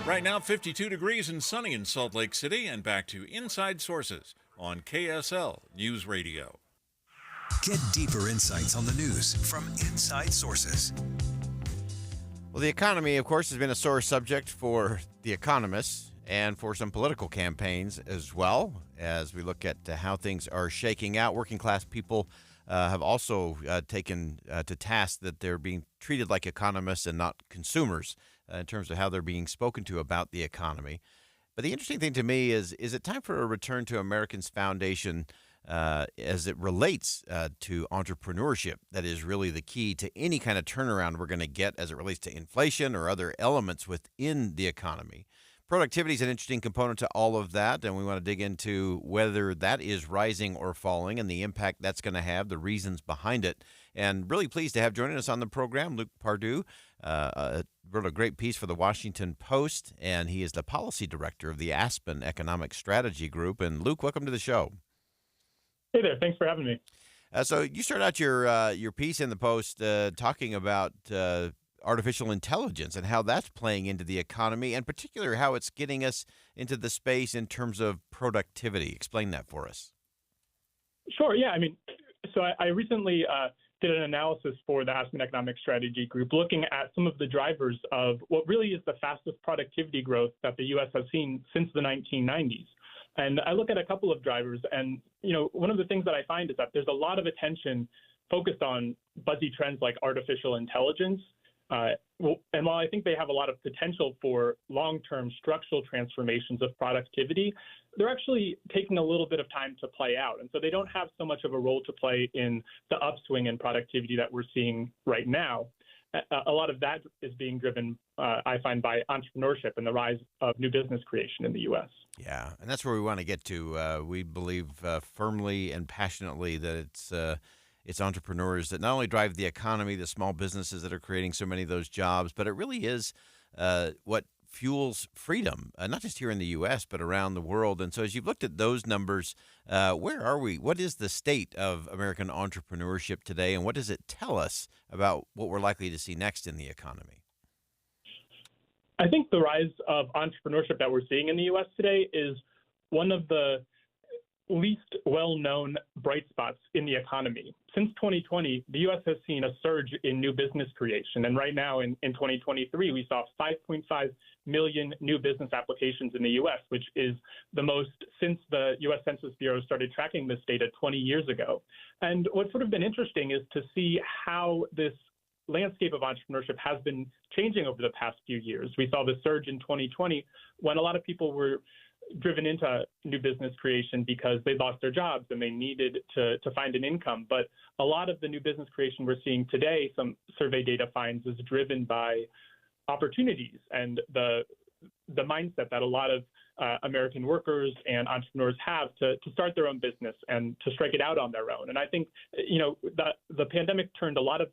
Right now, 52 degrees and sunny in Salt Lake City, and back to Inside Sources on KSL News Radio. Get deeper insights on the news from Inside Sources. Well, the economy, of course, has been a sore subject for the economists and for some political campaigns as well. As we look at how things are shaking out, working class people have also taken to task that they're being treated like economists and not consumers in terms of how they're being spoken to about the economy. But the interesting thing to me is it time for a return to Americans' foundation as it relates to entrepreneurship? That is really the key to any kind of turnaround we're going to get as it relates to inflation or other elements within the economy. Productivity is an interesting component to all of that, and we want to dig into whether that is rising or falling and the impact that's going to have, the reasons behind it. And really pleased to have joining us on the program, Luke Pardue, wrote a great piece for the Washington Post, and he is the policy director of the Aspen Economic Strategy Group. And Luke, welcome to the show. Hey there, thanks for having me. So you start out your piece in the Post talking about artificial intelligence and how that's playing into the economy, and particularly how it's getting us into the space in terms of productivity. Explain that for us. Sure. Yeah. I mean, so I recently did an analysis for the Aspen Economic Strategy Group looking at some of the drivers of what really is the fastest productivity growth that the U.S. has seen since the 1990s. And I look at a couple of drivers, and, you know, one of the things that I find is that there's a lot of attention focused on buzzy trends like artificial intelligence. And while I think they have a lot of potential for long-term structural transformations of productivity, they're actually taking a little bit of time to play out. And so they don't have so much of a role to play in the upswing in productivity that we're seeing right now. a lot of that is being driven, I find, by entrepreneurship and the rise of new business creation in the U.S. Yeah, and that's where we want to get to. We believe firmly and passionately that it's entrepreneurs that not only drive the economy, the small businesses that are creating so many of those jobs, but it really is what fuels freedom, not just here in the U.S., but around the world. And so as you've looked at those numbers, where are we? What is the state of American entrepreneurship today, and what does it tell us about what we're likely to see next in the economy? I think the rise of entrepreneurship that we're seeing in the U.S. today is one of the least well-known bright spots in the economy. Since 2020, the U.S. has seen a surge in new business creation. And right now in 2023, we saw 5.5 million new business applications in the U.S., which is the most since the U.S. Census Bureau started tracking this data 20 years ago. And what's sort of been interesting is to see how this landscape of entrepreneurship has been changing over the past few years. We saw the surge in 2020 when a lot of people were driven into new business creation because they lost their jobs and they needed to find an income. But a lot of the new business creation we're seeing today, some survey data finds, is driven by opportunities and the mindset that a lot of American workers and entrepreneurs have to start their own business and to strike it out on their own. And I think, that the pandemic turned a lot of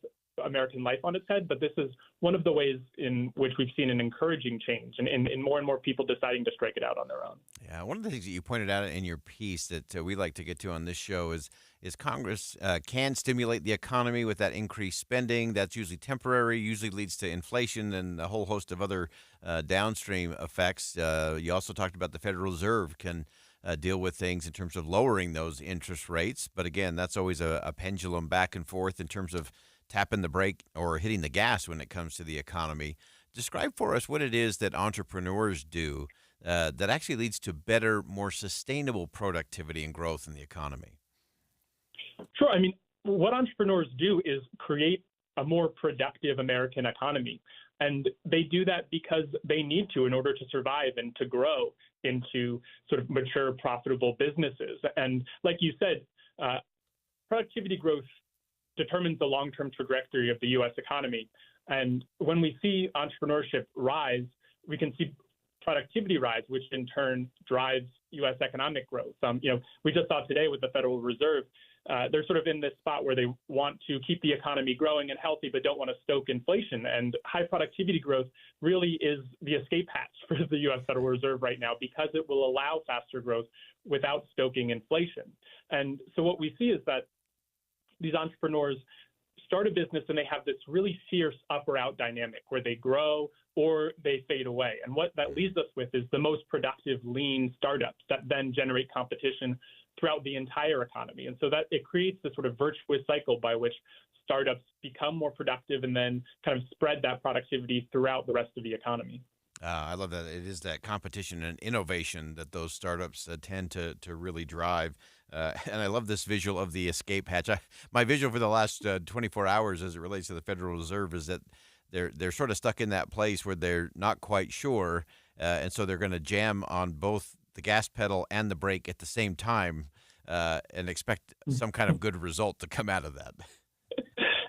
American life on its head, but this is one of the ways in which we've seen an encouraging change and more and more people deciding to strike it out on their own. Yeah, one of the things that you pointed out in your piece that we like to get to on this show is Congress can stimulate the economy with that increased spending. That's usually temporary, usually leads to inflation and a whole host of other downstream effects. You also talked about the Federal Reserve can deal with things in terms of lowering those interest rates. But again, that's always a pendulum back and forth in terms of tapping the brake or hitting the gas when it comes to the economy. Describe for us what it is that entrepreneurs do that actually leads to better, more sustainable productivity and growth in the economy. Sure. I mean, what entrepreneurs do is create a more productive American economy. And they do that because they need to in order to survive and to grow into sort of mature, profitable businesses. And like you said, productivity growth determines the long-term trajectory of the U.S. economy. And when we see entrepreneurship rise, we can see productivity rise, which in turn drives U.S. economic growth. We just saw today with the Federal Reserve, they're sort of in this spot where they want to keep the economy growing and healthy, but don't want to stoke inflation. And high productivity growth really is the escape hatch for the U.S. Federal Reserve right now because it will allow faster growth without stoking inflation. And so what we see is that these entrepreneurs start a business and they have this really fierce up or out dynamic where they grow or they fade away. And what that leaves us with is the most productive lean startups that then generate competition throughout the entire economy. And so that it creates this sort of virtuous cycle by which startups become more productive and then kind of spread that productivity throughout the rest of the economy. I love that. It is that competition and innovation that those startups tend to really drive. And I love this visual of the escape hatch. My visual for the last 24 hours as it relates to the Federal Reserve is that they're sort of stuck in that place where they're not quite sure. And so they're going to jam on both the gas pedal and the brake at the same time and expect some kind of good result to come out of that.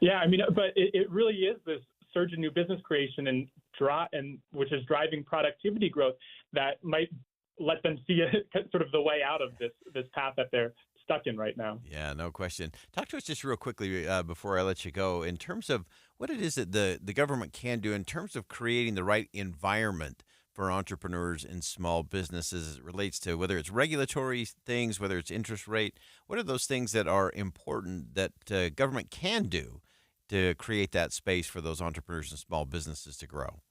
Yeah, I mean, but it really is this surge in new business creation and which is driving productivity growth that might let them see sort of the way out of this path that they're stuck in right now. Yeah, no question. Talk to us just real quickly before I let you go in terms of what it is that the government can do in terms of creating the right environment for entrepreneurs and small businesses as it relates to whether it's regulatory things, whether it's interest rate. What are those things that are important that government can do to create that space for those entrepreneurs and small businesses to grow?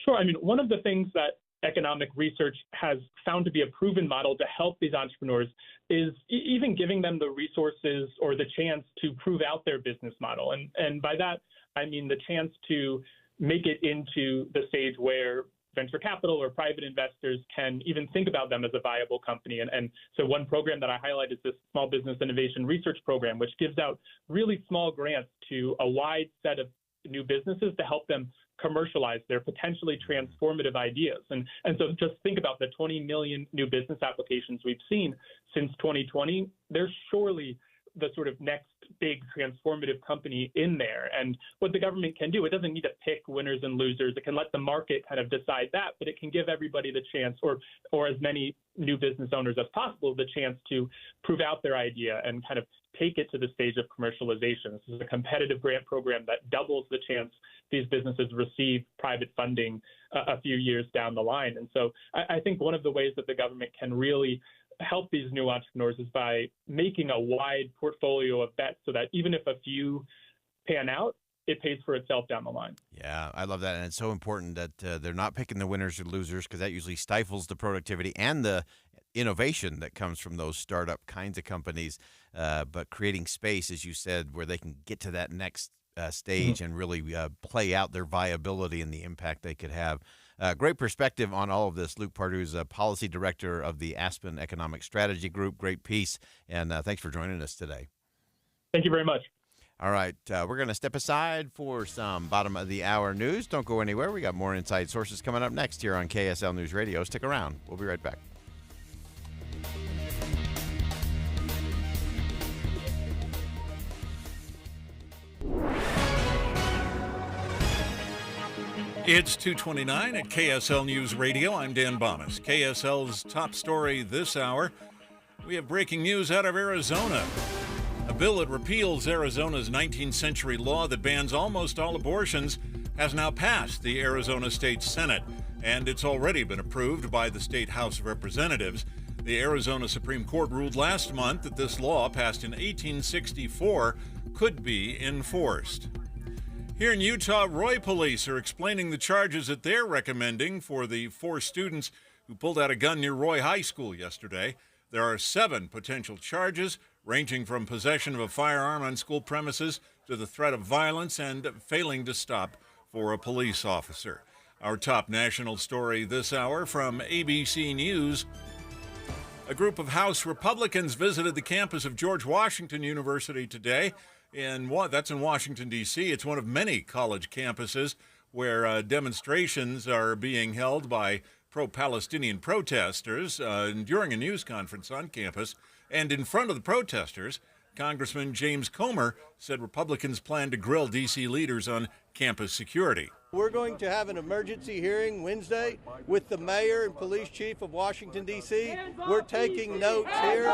Sure. I mean, one of the things that economic research has found to be a proven model to help these entrepreneurs is even giving them the resources or the chance to prove out their business model. And by that, I mean the chance to make it into the stage where venture capital or private investors can even think about them as a viable company. And so one program that I highlight is this Small Business Innovation Research Program, which gives out really small grants to a wide set of new businesses to help them commercialize their potentially transformative ideas. And so just think about the 20 million new business applications we've seen since 2020. There's surely the sort of next big transformative company in there. And what the government can do, it doesn't need to pick winners and losers. It can let the market kind of decide that, but it can give everybody the chance, or as many new business owners as possible, the chance to prove out their idea and kind of take it to the stage of commercialization. This is a competitive grant program that doubles the chance these businesses receive private funding a few years down the line. And so I think one of the ways that the government can really help these new entrepreneurs is by making a wide portfolio of bets so that even if a few pan out, it pays for itself down the line. Yeah, I love that. And it's so important that they're not picking the winners or losers, because that usually stifles the productivity and the innovation that comes from those startup kinds of companies. But creating space, as you said, where they can get to that next stage and really play out their viability and the impact they could have. Great perspective on all of this. Luke Pardu's Policy Director of the Aspen Economic Strategy Group. Great piece, and thanks for joining us today. Thank you very much. All right, we're going to step aside for some bottom of the hour news. Don't go anywhere. We got more Inside Sources coming up next here on KSL News Radio. Stick around. We'll be right back. It's 2:29 at KSL News Radio. I'm Dan Bomas. KSL's top story this hour. We have breaking news out of Arizona. A bill that repeals Arizona's 19th century law that bans almost all abortions has now passed the Arizona State Senate, and it's already been approved by the State House of Representatives. The Arizona Supreme Court ruled last month that this law, passed in 1864, could be enforced. Here in Utah, Roy police are explaining the charges that they're recommending for the 4 students who pulled out a gun near Roy High School yesterday. There are 7 potential charges, ranging from possession of a firearm on school premises to the threat of violence and failing to stop for a police officer. Our top national story this hour from ABC News. A group of House Republicans visited the campus of George Washington University today. That's in Washington, D.C. It's one of many college campuses where demonstrations are being held by pro-Palestinian protesters during a news conference on campus. And in front of the protesters, Congressman James Comer said Republicans plan to grill D.C. leaders on campus security. We're going to have an emergency hearing Wednesday with the mayor and police chief of Washington, D.C. We're taking notes here.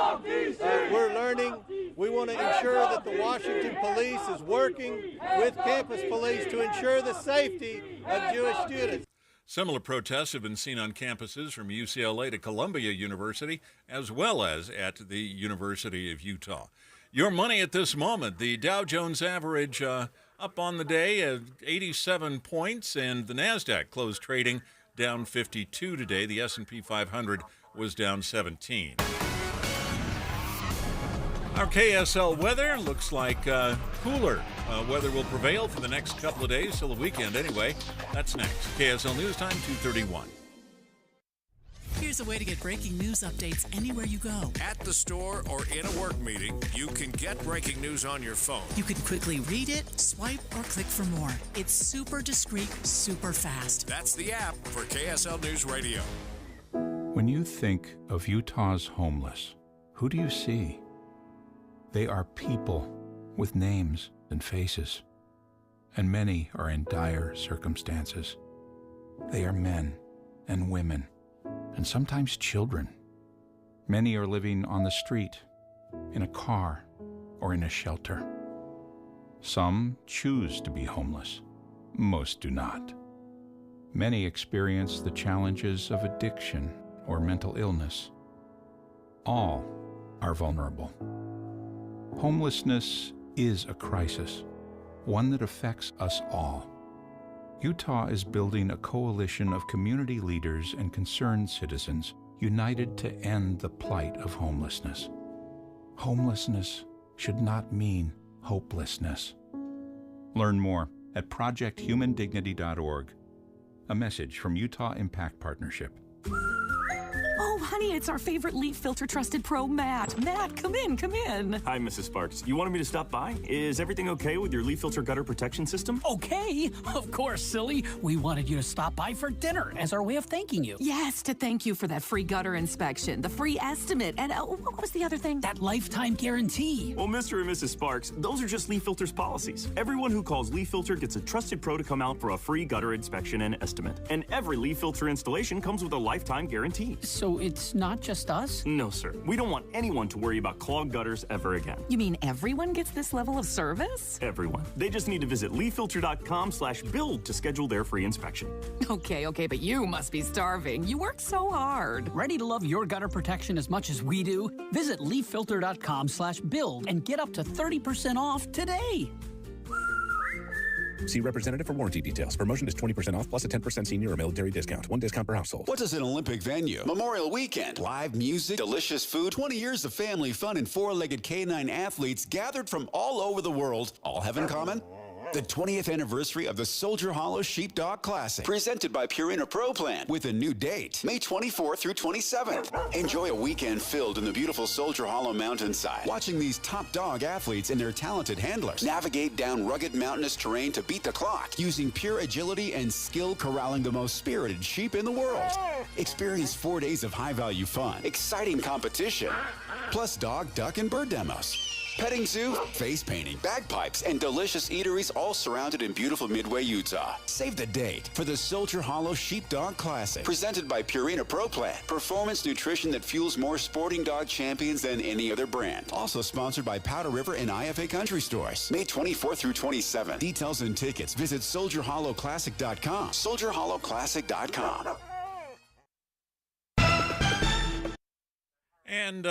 We're learning. We want to ensure that the Washington police is working with campus police to ensure the safety of Jewish students. Similar protests have been seen on campuses from UCLA to Columbia University, as well as at the University of Utah. Your money at this moment, the Dow Jones average up on the day at 87 points, and the NASDAQ closed trading down 52 today. The S&P 500 was down 17. Our KSL weather looks like cooler weather will prevail for the next couple of days, till the weekend anyway. That's next. KSL News Time, 2:31. Here's a way to get breaking news updates anywhere you go. At the store or in a work meeting, you can get breaking news on your phone. You can quickly read it, swipe, or click for more. It's super discreet, super fast. That's the app for KSL News Radio. When you think of Utah's homeless, who do you see? They are people with names and faces, and many are in dire circumstances. They are men and women, and sometimes children. Many are living on the street, in a car, or in a shelter. Some choose to be homeless. Most do not. Many experience the challenges of addiction or mental illness. All are vulnerable. Homelessness is a crisis, one that affects us all. Utah is building a coalition of community leaders and concerned citizens united to end the plight of homelessness. Homelessness should not mean hopelessness. Learn more at projecthumandignity.org. A message from Utah Impact Partnership. Oh, honey, it's our favorite leaf filter trusted pro, Matt. Matt, come in, come in. Hi, Mrs. Sparks. You wanted me to stop by? Is everything okay with your leaf filter gutter protection system? Okay, of course, silly. We wanted you to stop by for dinner as our way of thanking you. Yes, to thank you for that free gutter inspection, the free estimate, and what was the other thing? That lifetime guarantee. Well, Mr. and Mrs. Sparks, those are just Leaf Filter's policies. Everyone who calls Leaf Filter gets a trusted pro to come out for a free gutter inspection and estimate. And every Leaf Filter installation comes with a lifetime guarantee. So it's not just us? No, sir. We don't want anyone to worry about clogged gutters ever again. You mean everyone gets this level of service? Everyone. They just need to visit leaffilter.com/build to schedule their free inspection. Okay, but you must be starving. You work so hard. Ready to love your gutter protection as much as we do? Visit leaffilter.com/build and get up to 30% off today. See representative for warranty details. Promotion is 20% off plus a 10% senior or military discount. One discount per household. What does an Olympic venue, Memorial Weekend, live music, delicious food, 20 years of family fun, and four-legged canine athletes gathered from all over the world all have in common? The 20th anniversary of the Soldier Hollow Sheepdog Classic, presented by Purina Pro Plan, with a new date, May 24th through 27th. Enjoy a weekend filled in the beautiful Soldier Hollow mountainside, watching these top dog athletes and their talented handlers navigate down rugged mountainous terrain to beat the clock, using pure agility and skill corralling the most spirited sheep in the world. Experience 4 days of high-value fun, exciting competition, plus dog, duck, and bird demos. Petting zoo, face painting, bagpipes, and delicious eateries all surrounded in beautiful Midway, Utah. Save the date for the Soldier Hollow Sheepdog Classic, presented by Purina Pro Plan, performance nutrition that fuels more sporting dog champions than any other brand. Also sponsored by Powder River and IFA Country Stores. May 24th through 27th. Details and tickets, visit SoldierHollowClassic.com. SoldierHollowClassic.com. And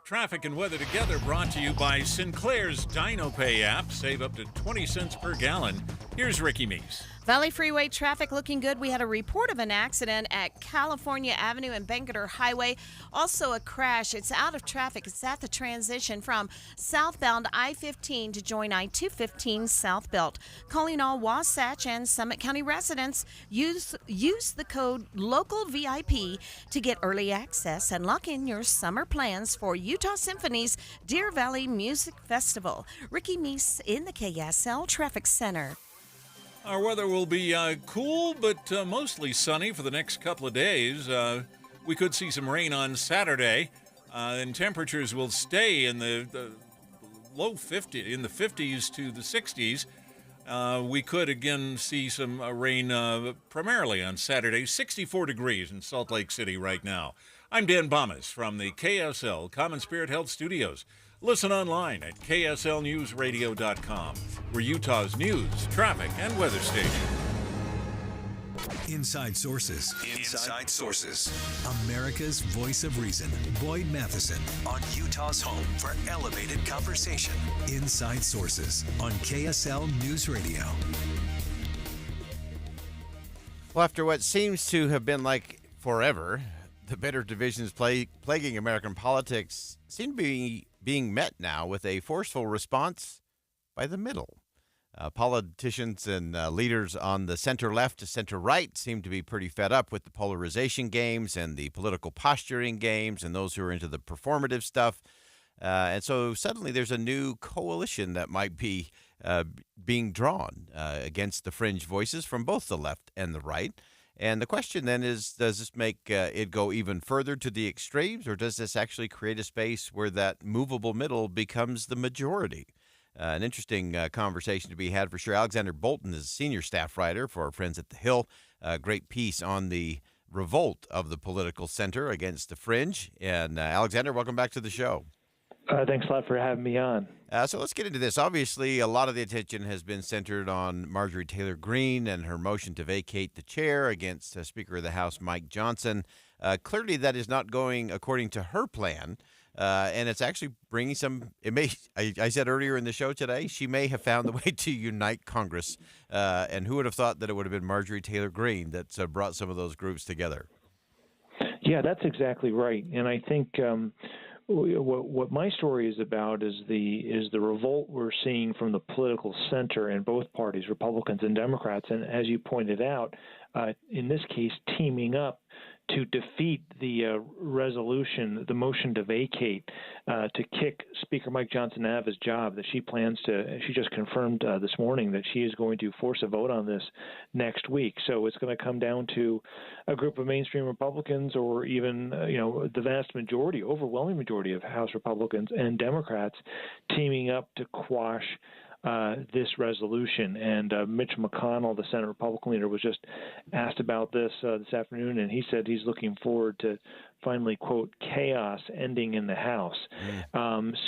traffic and weather together brought to you by Sinclair's DinoPay app. Save up to 20 cents per gallon. Here's Ricky Meese. Valley Freeway traffic looking good. We had a report of an accident at California Avenue and Bangerter Highway. Also a crash. It's out of traffic. It's at the transition from southbound I-15 to join I-215 southbound. Calling all Wasatch and Summit County residents, use the code LOCALVIP to get early access and lock in your summer plans for Utah Symphony's Deer Valley Music Festival. Ricky Meese in the KSL Traffic Center. Our weather will be cool, but mostly sunny for the next couple of days. We could see some rain on Saturday, and temperatures will stay in the low 50s, in the 50s to the 60s. We could again see some rain primarily on Saturday. 64 degrees in Salt Lake City right now. I'm Dan Bomas from the KSL Common Spirit Health Studios. Listen online at kslnewsradio.com. We're Utah's news, traffic, and weather station. Inside Sources. Inside Sources. America's voice of reason. Boyd Matheson on Utah's home for elevated conversation. Inside Sources on KSL News Radio. Well, after what seems to have been like forever, the bitter divisions plaguing American politics seem to be being met now with a forceful response by the middle. Politicians and leaders on the center-left to center-right seem to be pretty fed up with the polarization games and the political posturing games and those who are into the performative stuff. And so suddenly there's a new coalition that might be being drawn against the fringe voices from both the left and the right. And the question then is, does this make it go even further to the extremes, or does this actually create a space where that movable middle becomes the majority? An interesting conversation to be had for sure. Alexander Bolton is a senior staff writer for our friends at The Hill. A great piece on the revolt of the political center against the fringe. And Alexander, welcome back to the show. Thanks a lot for having me on. So let's get into this. Obviously, a lot of the attention has been centered on Marjorie Taylor Greene and her motion to vacate the chair against Speaker of the House Mike Johnson. Clearly, that is not going according to her plan, and it's actually bringing some. I said earlier in the show today, she may have found the way to unite Congress. And who would have thought that it would have been Marjorie Taylor Greene that brought some of those groups together? Yeah, that's exactly right, and I think. What my story is about is the revolt we're seeing from the political center in both parties, Republicans and Democrats, and as you pointed out, in this case, teaming up to defeat the resolution, the motion to vacate, to kick Speaker Mike Johnson out of his job. That she plans to. She just confirmed this morning that she is going to force a vote on this next week. So it's going to come down to a group of mainstream Republicans, or even the vast majority, overwhelming majority of House Republicans and Democrats teaming up to quash this resolution. And Mitch McConnell, the Senate Republican leader, was just asked about this afternoon, and he said he's looking forward to finally, quote, chaos ending in the House.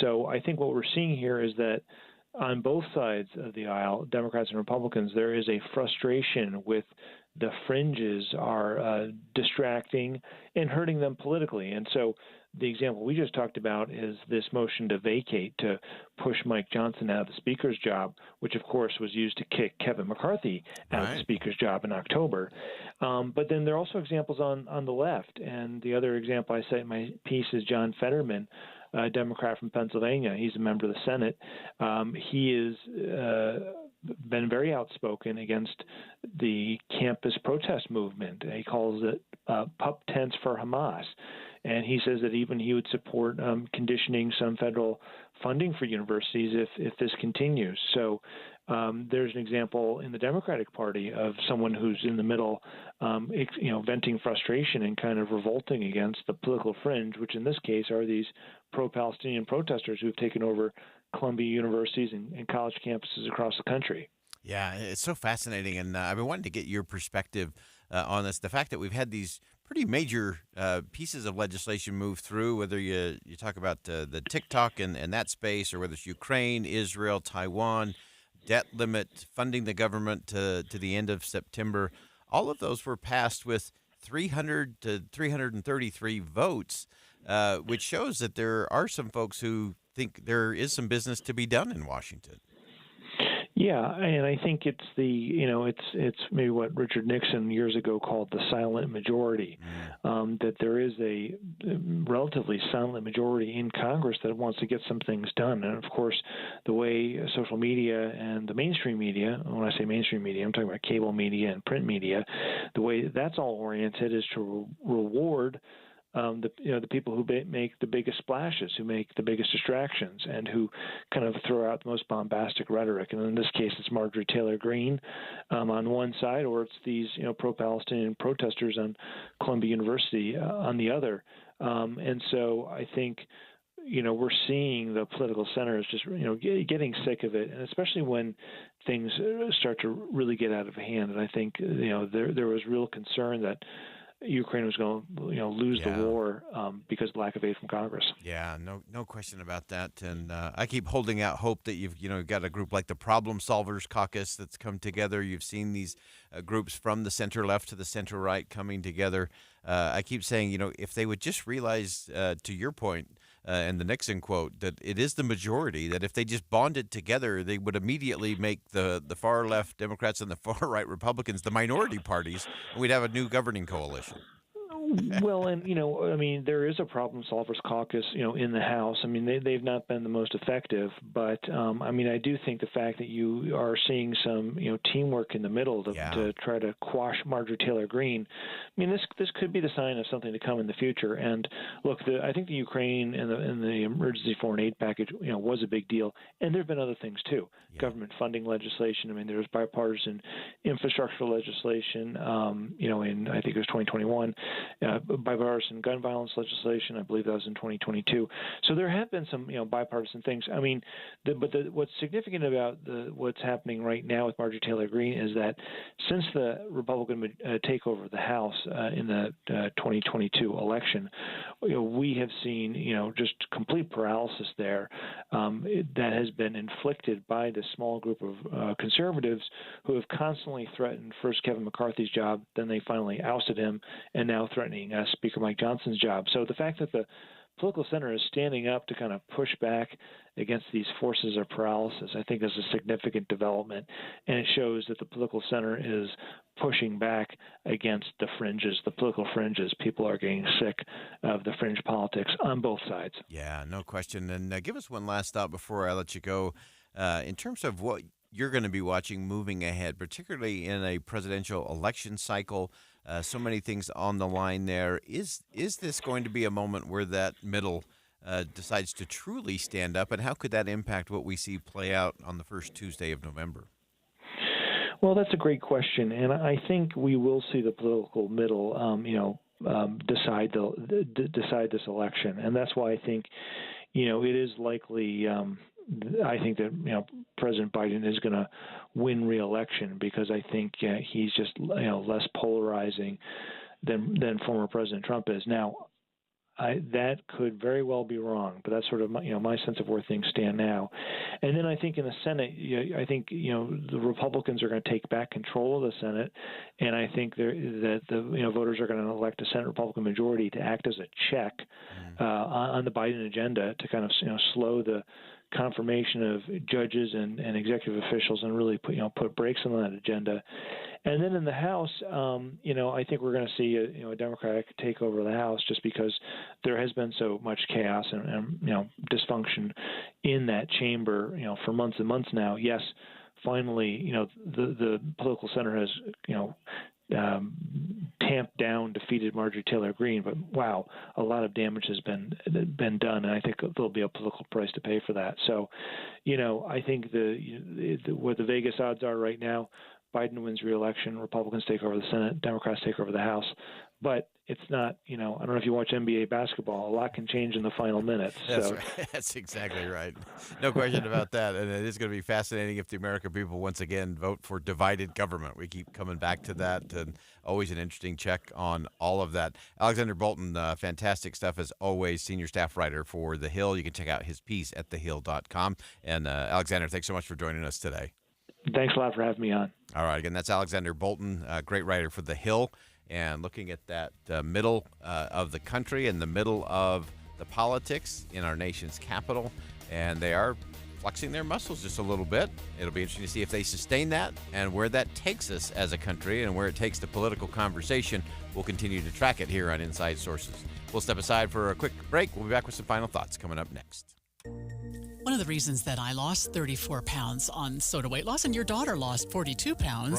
So I think what we're seeing here is that on both sides of the aisle, Democrats and Republicans, there is a frustration with the fringes are distracting and hurting them politically. And so the example we just talked about is this motion to vacate, to push Mike Johnson out of the Speaker's job, which, of course, was used to kick Kevin McCarthy out of the Speaker's job in October. But then there are also examples on the left. And the other example I cite in my piece is John Fetterman, a Democrat from Pennsylvania. He's a member of the Senate. He is been very outspoken against the campus protest movement. He calls it pup tents for Hamas. And he says that even he would support conditioning some federal funding for universities if this continues. So there's an example in the Democratic Party of someone who's in the middle, venting frustration and kind of revolting against the political fringe, which in this case are these pro-Palestinian protesters who've taken over Columbia universities and college campuses across the country. Yeah, it's so fascinating, and I've been wanting to get your perspective on this. The fact that we've had these pretty major pieces of legislation move through, whether you talk about the TikTok and that space, or whether it's Ukraine, Israel, Taiwan, debt limit, funding the government to the end of September, all of those were passed with 300 to 333 votes, which shows that there are some folks who think there is some business to be done in Washington. Yeah, and I think it's it's maybe what Richard Nixon years ago called the silent majority, that there is a relatively silent majority in Congress that wants to get some things done. And of course, the way social media and the mainstream media, when I say mainstream media, I'm talking about cable media and print media, the way that's all oriented is to reward the people who make the biggest splashes, who make the biggest distractions, and who kind of throw out the most bombastic rhetoric. And in this case, it's Marjorie Taylor Greene on one side, or it's these pro-Palestinian protesters on Columbia University on the other. And so I think we're seeing the political center is just getting sick of it, and especially when things start to really get out of hand. And I think there was real concern that Ukraine was going to lose the war because of lack of aid from Congress. Yeah, no question about that. And I keep holding out hope that you've got a group like the Problem Solvers Caucus that's come together. You've seen these groups from the center left to the center right coming together. I keep saying, if they would just realize, to your point, and the Nixon quote, that it is the majority, that if they just bonded together, they would immediately make the far left Democrats and the far right Republicans the minority parties, and we'd have a new governing coalition. Well, and there is a Problem Solvers Caucus, in the House. They've not been the most effective, but I do think the fact that you are seeing some, teamwork in the middle to try to quash Marjorie Taylor Greene. This could be the sign of something to come in the future. And look, I think the Ukraine and the emergency foreign aid package, was a big deal, and there have been other things too. Yeah. Government funding legislation. There was bipartisan infrastructure legislation. In I think it was 2021. Bipartisan gun violence legislation. I believe that was in 2022. So there have been some, bipartisan things. What's significant about what's happening right now with Marjorie Taylor Greene is that since the Republican takeover of the House in the 2022 election, we have seen, just complete paralysis there that has been inflicted by this small group of conservatives who have constantly threatened first Kevin McCarthy's job, then they finally ousted him, and now threatening Speaker Mike Johnson's job. So the fact that the political center is standing up to kind of push back against these forces of paralysis, I think is a significant development, and it shows that the political center is pushing back against the fringes, the political fringes. People are getting sick of the fringe politics on both sides. Yeah, no question. And give us one last thought before I let you go. In terms of what you're going to be watching moving ahead, particularly in a presidential election cycle? So many things on the line there. Is this going to be a moment where that middle decides to truly stand up, and how could that impact what we see play out on the first Tuesday of November? Well, that's a great question, and I think we will see the political middle, decide this election, and that's why I think, it is likely. I think that President Biden is going to win re-election because I think he's just less polarizing than former President Trump is. Now, that could very well be wrong, but that's sort of my sense of where things stand now. And then I think in the Senate, I think the Republicans are going to take back control of the Senate, and I think that the voters are going to elect a Senate Republican majority to act as a check on the Biden agenda to kind of slow the confirmation of judges and executive officials and really put brakes on that agenda. And then in the House, I think we're going to see a Democratic takeover of the House just because there has been so much chaos and dysfunction in that chamber, for months and months now. Yes, finally, the political center has, tamped down, defeated Marjorie Taylor Greene, but wow, a lot of damage has been done, and I think there'll be a political price to pay for that. So, I think what the Vegas odds are right now, Biden wins re-election, Republicans take over the Senate, Democrats take over the House. But it's not, I don't know if you watch NBA basketball, a lot can change in the final minutes. That's right. That's exactly right. No question about that. And it is going to be fascinating if the American people once again vote for divided government. We keep coming back to that, and always an interesting check on all of that. Alexander Bolton, fantastic stuff as always, senior staff writer for The Hill. You can check out his piece at thehill.com. And Alexander, thanks so much for joining us today. Thanks a lot for having me on. All right. Again, that's Alexander Bolton, great writer for The Hill, and looking at that middle of the country and the middle of the politics in our nation's capital. And they are flexing their muscles just a little bit. It'll be interesting to see if they sustain that and where that takes us as a country and where it takes the political conversation. We'll continue to track it here on Inside Sources. We'll step aside for a quick break. We'll be back with some final thoughts coming up next. One of the reasons that I lost 34 pounds on soda weight loss and your daughter lost 42 pounds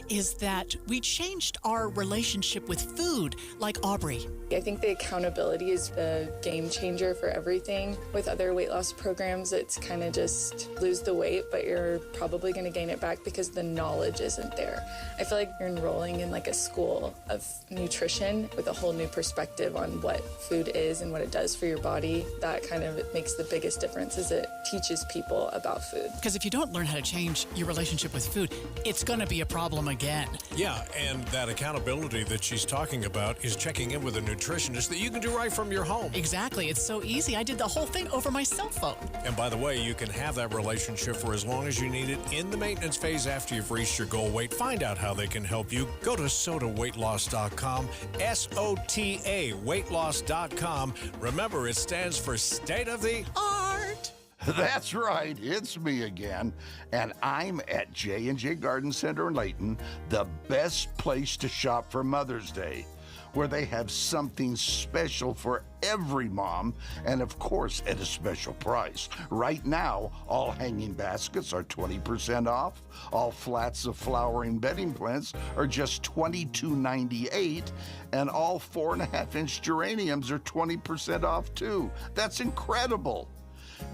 is that we changed our relationship with food, like Aubrey. I think the accountability is the game changer for everything. With other weight loss programs, it's kind of just lose the weight, but you're probably going to gain it back because the knowledge isn't there. I feel like you're enrolling in like a school of nutrition with a whole new perspective on what food is and what it does for your body. That kind of makes the biggest difference, is it teaches people about food. Because if you don't learn how to change your relationship with food, it's going to be a problem again. Yeah, and that accountability that she's talking about is checking in with a nutritionist that you can do right from your home. Exactly. It's so easy. I did the whole thing over my cell phone. And by the way, you can have that relationship for as long as you need it in the maintenance phase after you've reached your goal weight. Find out how they can help you. Go to sodaweightloss.com, SOTA weightloss.com. Remember, it stands for state of the art. That's right, it's me again, and I'm at J&J Garden Center in Layton, the best place to shop for Mother's Day, where they have something special for every mom, and of course at a special price. Right now, all hanging baskets are 20% off, all flats of flowering bedding plants are just $22.98, and all 4.5-inch geraniums are 20% off too. That's incredible.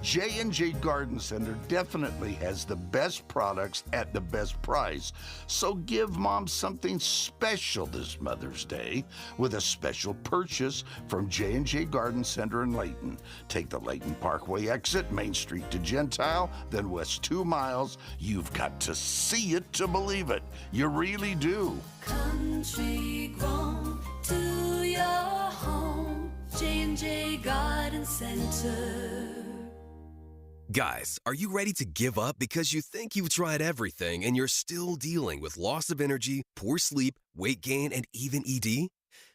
J&J Garden Center definitely has the best products at the best price, so give Mom something special this Mother's Day with a special purchase from J&J Garden Center in Layton. Take the Layton Parkway exit, Main Street to Gentile, then west 2 miles. You've got to see it to believe it. You really do. Country grown to your home, J&J Garden Center. Guys, are you ready to give up because you think you've tried everything and you're still dealing with loss of energy, poor sleep, weight gain, and even ED?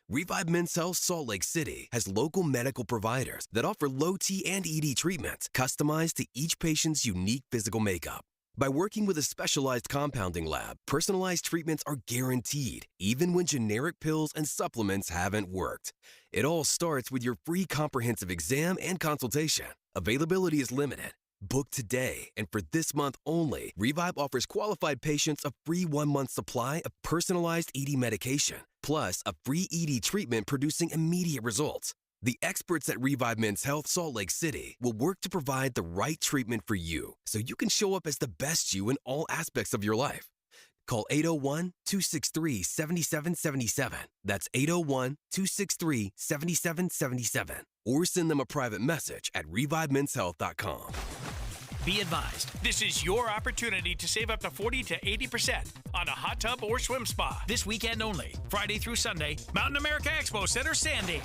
Revive Men's Health Salt Lake City has local medical providers that offer low T and ED treatments customized to each patient's unique physical makeup. By working with a specialized compounding lab, personalized treatments are guaranteed, even when generic pills and supplements haven't worked. It all starts with your free comprehensive exam and consultation. Availability is limited. Book today, and for this month only, Revive offers qualified patients a free 1-month supply of personalized ED medication, plus a free ED treatment producing immediate results. The experts at Revive Men's Health Salt Lake City will work to provide the right treatment for you so you can show up as the best you in all aspects of your life. Call 801-263-7777. That's 801-263-7777. Or send them a private message at revivemenshealth.com. Be advised, this is your opportunity to save up to 40 to 80% on a hot tub or swim spa. This weekend only, Friday through Sunday, Mountain America Expo Center, Sandy.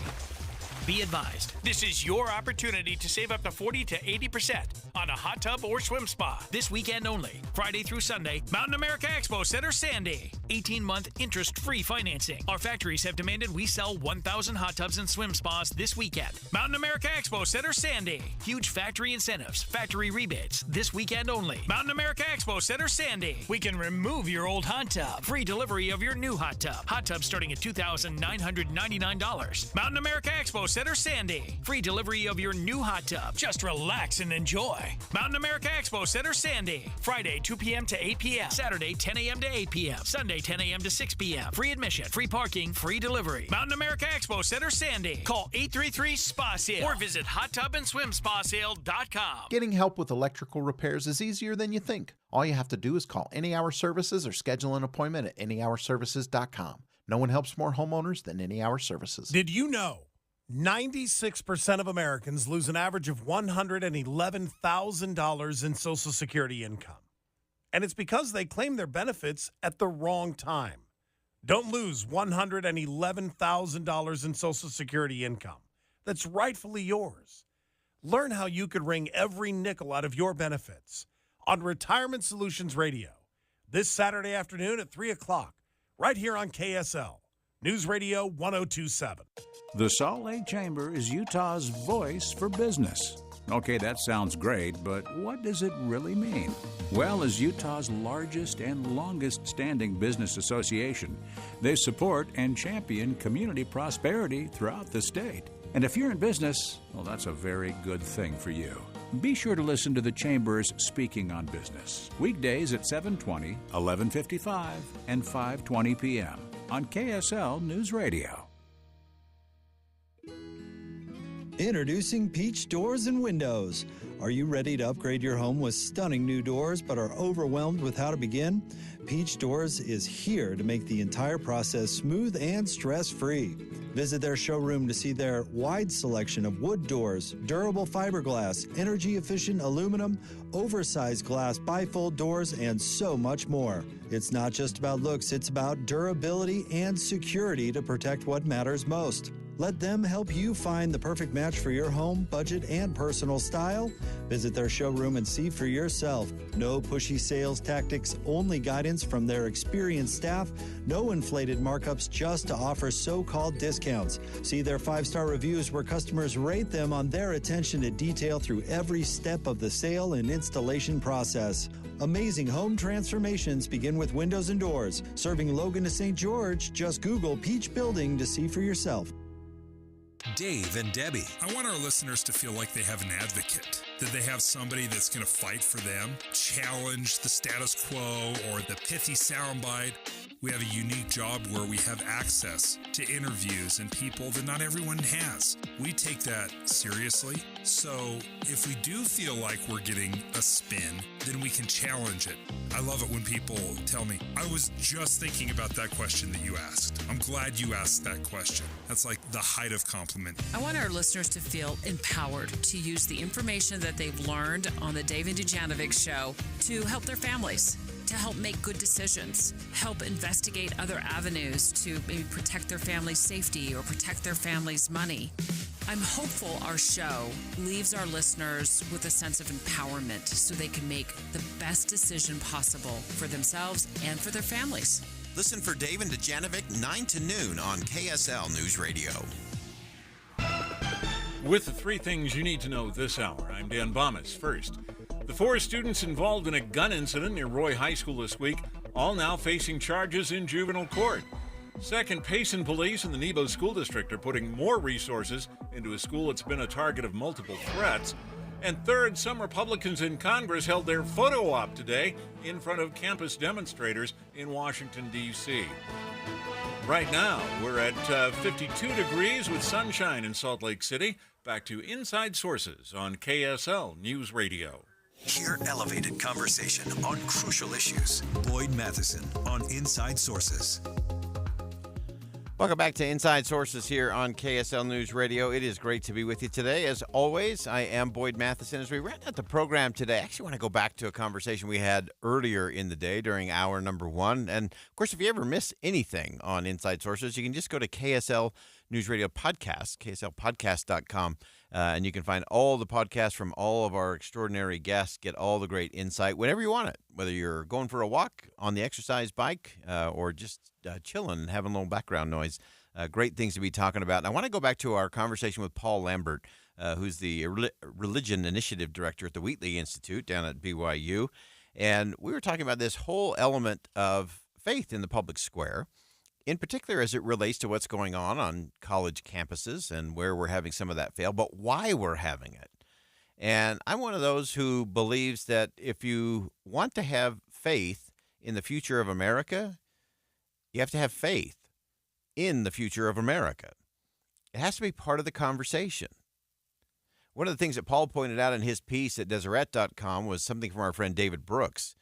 Be advised, this is your opportunity to save up to 40 to 80% on a hot tub or swim spa. This weekend only, Friday through Sunday, Mountain America Expo Center, Sandy. 18-month interest-free financing. Our factories have demanded we sell 1,000 hot tubs and swim spas this weekend. Mountain America Expo Center, Sandy. Huge factory incentives, factory rebates. This weekend only, Mountain America Expo Center, Sandy. We can remove your old hot tub. Free delivery of your new hot tub. Hot tub starting at $2,999. Mountain America Expo Center, Sandy. Free delivery of your new hot tub. Just relax and enjoy. Mountain America Expo Center, Sandy. Friday, 2 p.m. to 8 p.m. Saturday, 10 a.m. to 8 p.m. Sunday, 10 a.m. to 6 p.m. Free admission, free parking, free delivery. Mountain America Expo Center, Sandy. Call 833-SPA-SALE or visit hottubandSwimSpaSale.com. Getting help with electrical repairs is easier than you think. All you have to do is call Any Hour Services or schedule an appointment at anyhourservices.com. No one helps more homeowners than Any Hour Services. Did you know 96% of Americans lose an average of $111,000 in Social Security income? And it's because they claim their benefits at the wrong time. Don't lose $111,000 in Social Security income that's rightfully yours. Learn how you could wring every nickel out of your benefits on Retirement Solutions Radio this Saturday afternoon at 3 o'clock, right here on KSL, News Radio 102.7. The Salt Lake Chamber is Utah's voice for business. Okay, that sounds great, but what does it really mean? Well, as Utah's largest and longest-standing business association, they support and champion community prosperity throughout the state. And if you're in business, well, that's a very good thing for you. Be sure to listen to the Chamber's Speaking on Business, weekdays at 7:20, 11:55, and 5:20 p.m. on KSL News Radio. Introducing Peach Doors and Windows. Are you ready to upgrade your home with stunning new doors but are overwhelmed with how to begin? Peach Doors is here to make the entire process smooth and stress-free. Visit their showroom to see their wide selection of wood doors, durable fiberglass, energy-efficient aluminum, oversized glass bifold doors, and so much more. It's not just about looks, it's about durability and security to protect what matters most. Let them help you find the perfect match for your home, budget, and personal style. Visit their showroom and see for yourself. No pushy sales tactics, only guidance from their experienced staff. No inflated markups just to offer so-called discounts. See their 5-star reviews where customers rate them on their attention to detail through every step of the sale and installation process. Amazing home transformations begin with windows and doors. Serving Logan to St. George, just Google Peach Building to see for yourself. Dave and Debbie. I want our listeners to feel like they have an advocate, that they have somebody that's going to fight for them, challenge the status quo or the pithy soundbite. We have a unique job where we have access to interviews and people that not everyone has. We take that seriously. So if we do feel like we're getting a spin, then we can challenge it. I love it when people tell me, I was just thinking about that question that you asked. I'm glad you asked that question. That's like the height of compliment. I want our listeners to feel empowered to use the information that they've learned on the Dave and Dujanovic show to help their families, to help make good decisions, help investigate other avenues to maybe protect their family's safety or protect their family's money. I'm hopeful our show leaves our listeners with a sense of empowerment so they can make the best decision possible for themselves and for their families. Listen for Dave and Dujanovic 9 to noon on KSL News Radio. With the 3 things you need to know this hour, I'm Dan Bomas. First, the 4 students involved in a gun incident near Roy High School this week, all now facing charges in juvenile court. Second, Payson Police and the Nebo School District are putting more resources into a school that's been a target of multiple threats. And third, some Republicans in Congress held their photo op today in front of campus demonstrators in Washington, D.C. Right now, we're at 52 degrees with sunshine in Salt Lake City. Back to Inside Sources on KSL News Radio. Hear elevated conversation on crucial issues. Boyd Matheson on Inside Sources. Welcome back to Inside Sources here on KSL News Radio. It is great to be with you today. As always, I am Boyd Matheson. As we wrap up the program today, I actually want to go back to a conversation we had earlier in the day during hour number 1. And, of course, if you ever miss anything on Inside Sources, you can just go to KSL News Radio Podcast, kslpodcast.com, and you can find all the podcasts from all of our extraordinary guests, get all the great insight whenever you want it, whether you're going for a walk on the exercise bike or just chilling and having a little background noise. Great things to be talking about. And I want to go back to our conversation with Paul Lambert, who's the Religion Initiative Director at the Wheatley Institute down at BYU. And we were talking about this whole element of faith in the public square, in particular as it relates to what's going on college campuses and where we're having some of that fail, but why we're having it. And I'm one of those who believes that if you want to have faith in the future of America, you have to have faith in the future of America. It has to be part of the conversation. One of the things that Paul pointed out in his piece at Deseret.com was something from our friend David Brooks,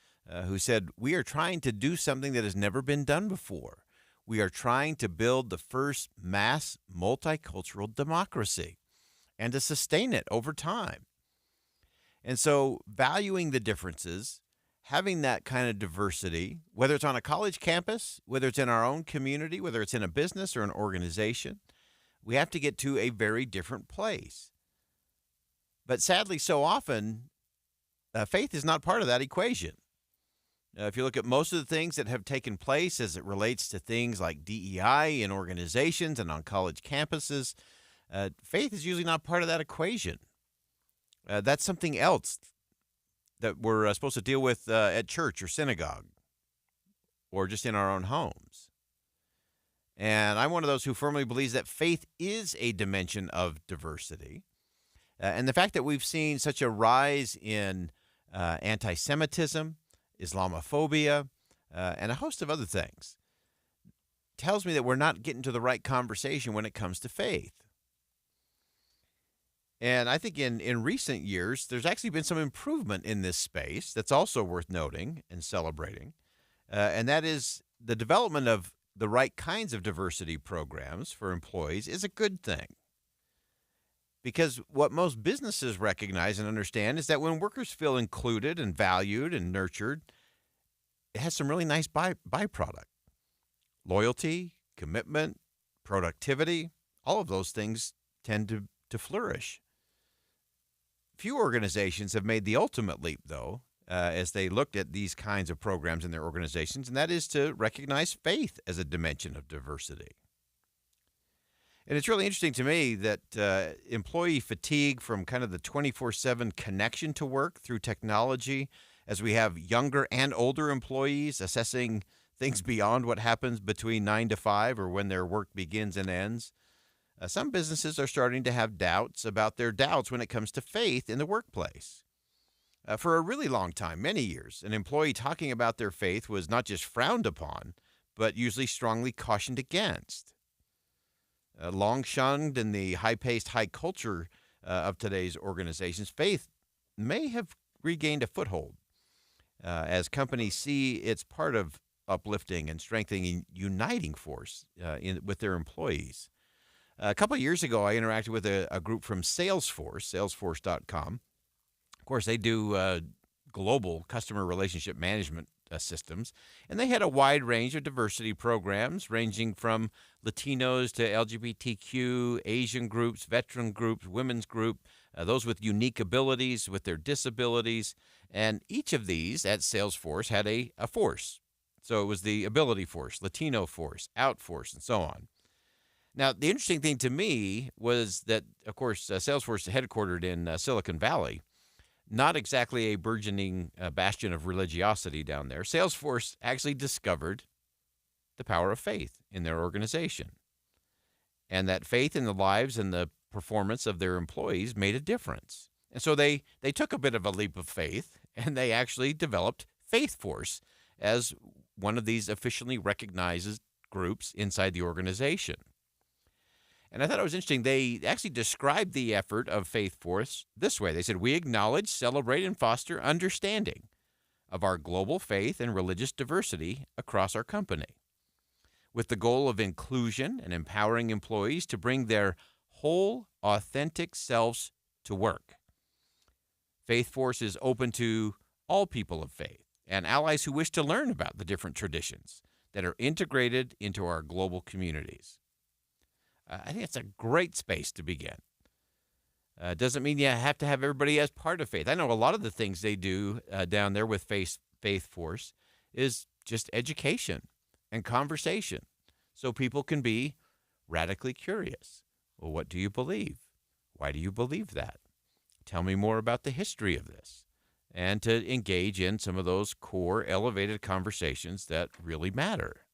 who said, we are trying to do something that has never been done before. We are trying to build the first mass multicultural democracy and to sustain it over time. And so valuing the differences, having that kind of diversity, whether it's on a college campus, whether it's in our own community, whether it's in a business or an organization, we have to get to a very different place. But sadly, so often, faith is not part of that equation. If you look at most of the things that have taken place as it relates to things like DEI in organizations and on college campuses, faith is usually not part of that equation. That's something else that we're supposed to deal with at church or synagogue or just in our own homes. And I'm one of those who firmly believes that faith is a dimension of diversity. And the fact that we've seen such a rise in anti-Semitism, Islamophobia, and a host of other things tells me that we're not getting to the right conversation when it comes to faith. And I think in recent years, there's actually been some improvement in this space that's also worth noting and celebrating. And that is the development of the right kinds of diversity programs for employees is a good thing. Because what most businesses recognize and understand is that when workers feel included and valued and nurtured, it has some really nice byproduct. Loyalty, commitment, productivity, all of those things tend to flourish. Few organizations have made the ultimate leap, though, as they looked at these kinds of programs in their organizations, and that is to recognize faith as a dimension of diversity. And it's really interesting to me that employee fatigue from kind of the 24/7 connection to work through technology, as we have younger and older employees assessing things beyond what happens between 9 to 5 or when their work begins and ends. Some businesses are starting to have doubts about their doubts when it comes to faith in the workplace. For a really long time, many years, an employee talking about their faith was not just frowned upon, but usually strongly cautioned against. Long shunned in the high-paced, high culture of today's organizations, faith may have regained a foothold as companies see it's part of uplifting and strengthening, uniting force with their employees. A couple of years ago, I interacted with a group from Salesforce, salesforce.com. Of course, they do global customer relationship management systems, and they had a wide range of diversity programs ranging from Latinos to LGBTQ, Asian groups, veteran groups, women's group, those with unique abilities, with their disabilities, and each of these at Salesforce had a force. So it was the ability force, Latino force, out force, and so on. Now, the interesting thing to me was that, of course, Salesforce is headquartered in Silicon Valley, not exactly a burgeoning bastion of religiosity down there. Salesforce actually discovered the power of faith in their organization, and that faith in the lives and the performance of their employees made a difference. And so they took a bit of a leap of faith, and they actually developed Faith Force as one of these officially recognized groups inside the organization. And I thought it was interesting. They actually described the effort of Faith Force this way. They said, "We acknowledge, celebrate, and foster understanding of our global faith and religious diversity across our company, with the goal of inclusion and empowering employees to bring their whole, authentic selves to work. Faith Force is open to all people of faith and allies who wish to learn about the different traditions that are integrated into our global communities." I think it's a great space to begin. Doesn't mean you have to have everybody as part of faith. I know a lot of the things they do down there with Faith Force is just education and conversation, so people can be radically curious. Well, what do you believe? Why do you believe that? Tell me more about the history of this, and to engage in some of those core elevated conversations that really matter.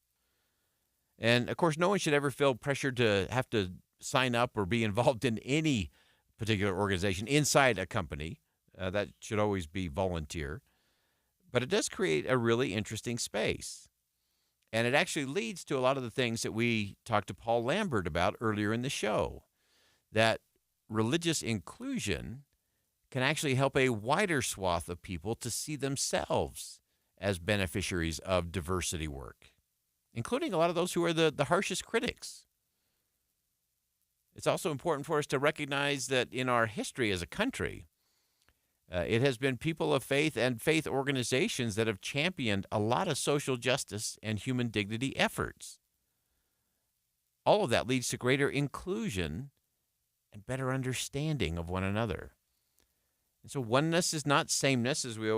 And, of course, no one should ever feel pressured to have to sign up or be involved in any particular organization inside a company. That should always be volunteer. But it does create a really interesting space. And it actually leads to a lot of the things that we talked to Paul Lambert about earlier in the show, that religious inclusion can actually help a wider swath of people to see themselves as beneficiaries of diversity work, including a lot of those who are the harshest critics. It's also important for us to recognize that in our history as a country, it has been people of faith and faith organizations that have championed a lot of social justice and human dignity efforts. All of that leads to greater inclusion and better understanding of one another. And so oneness is not sameness, as we always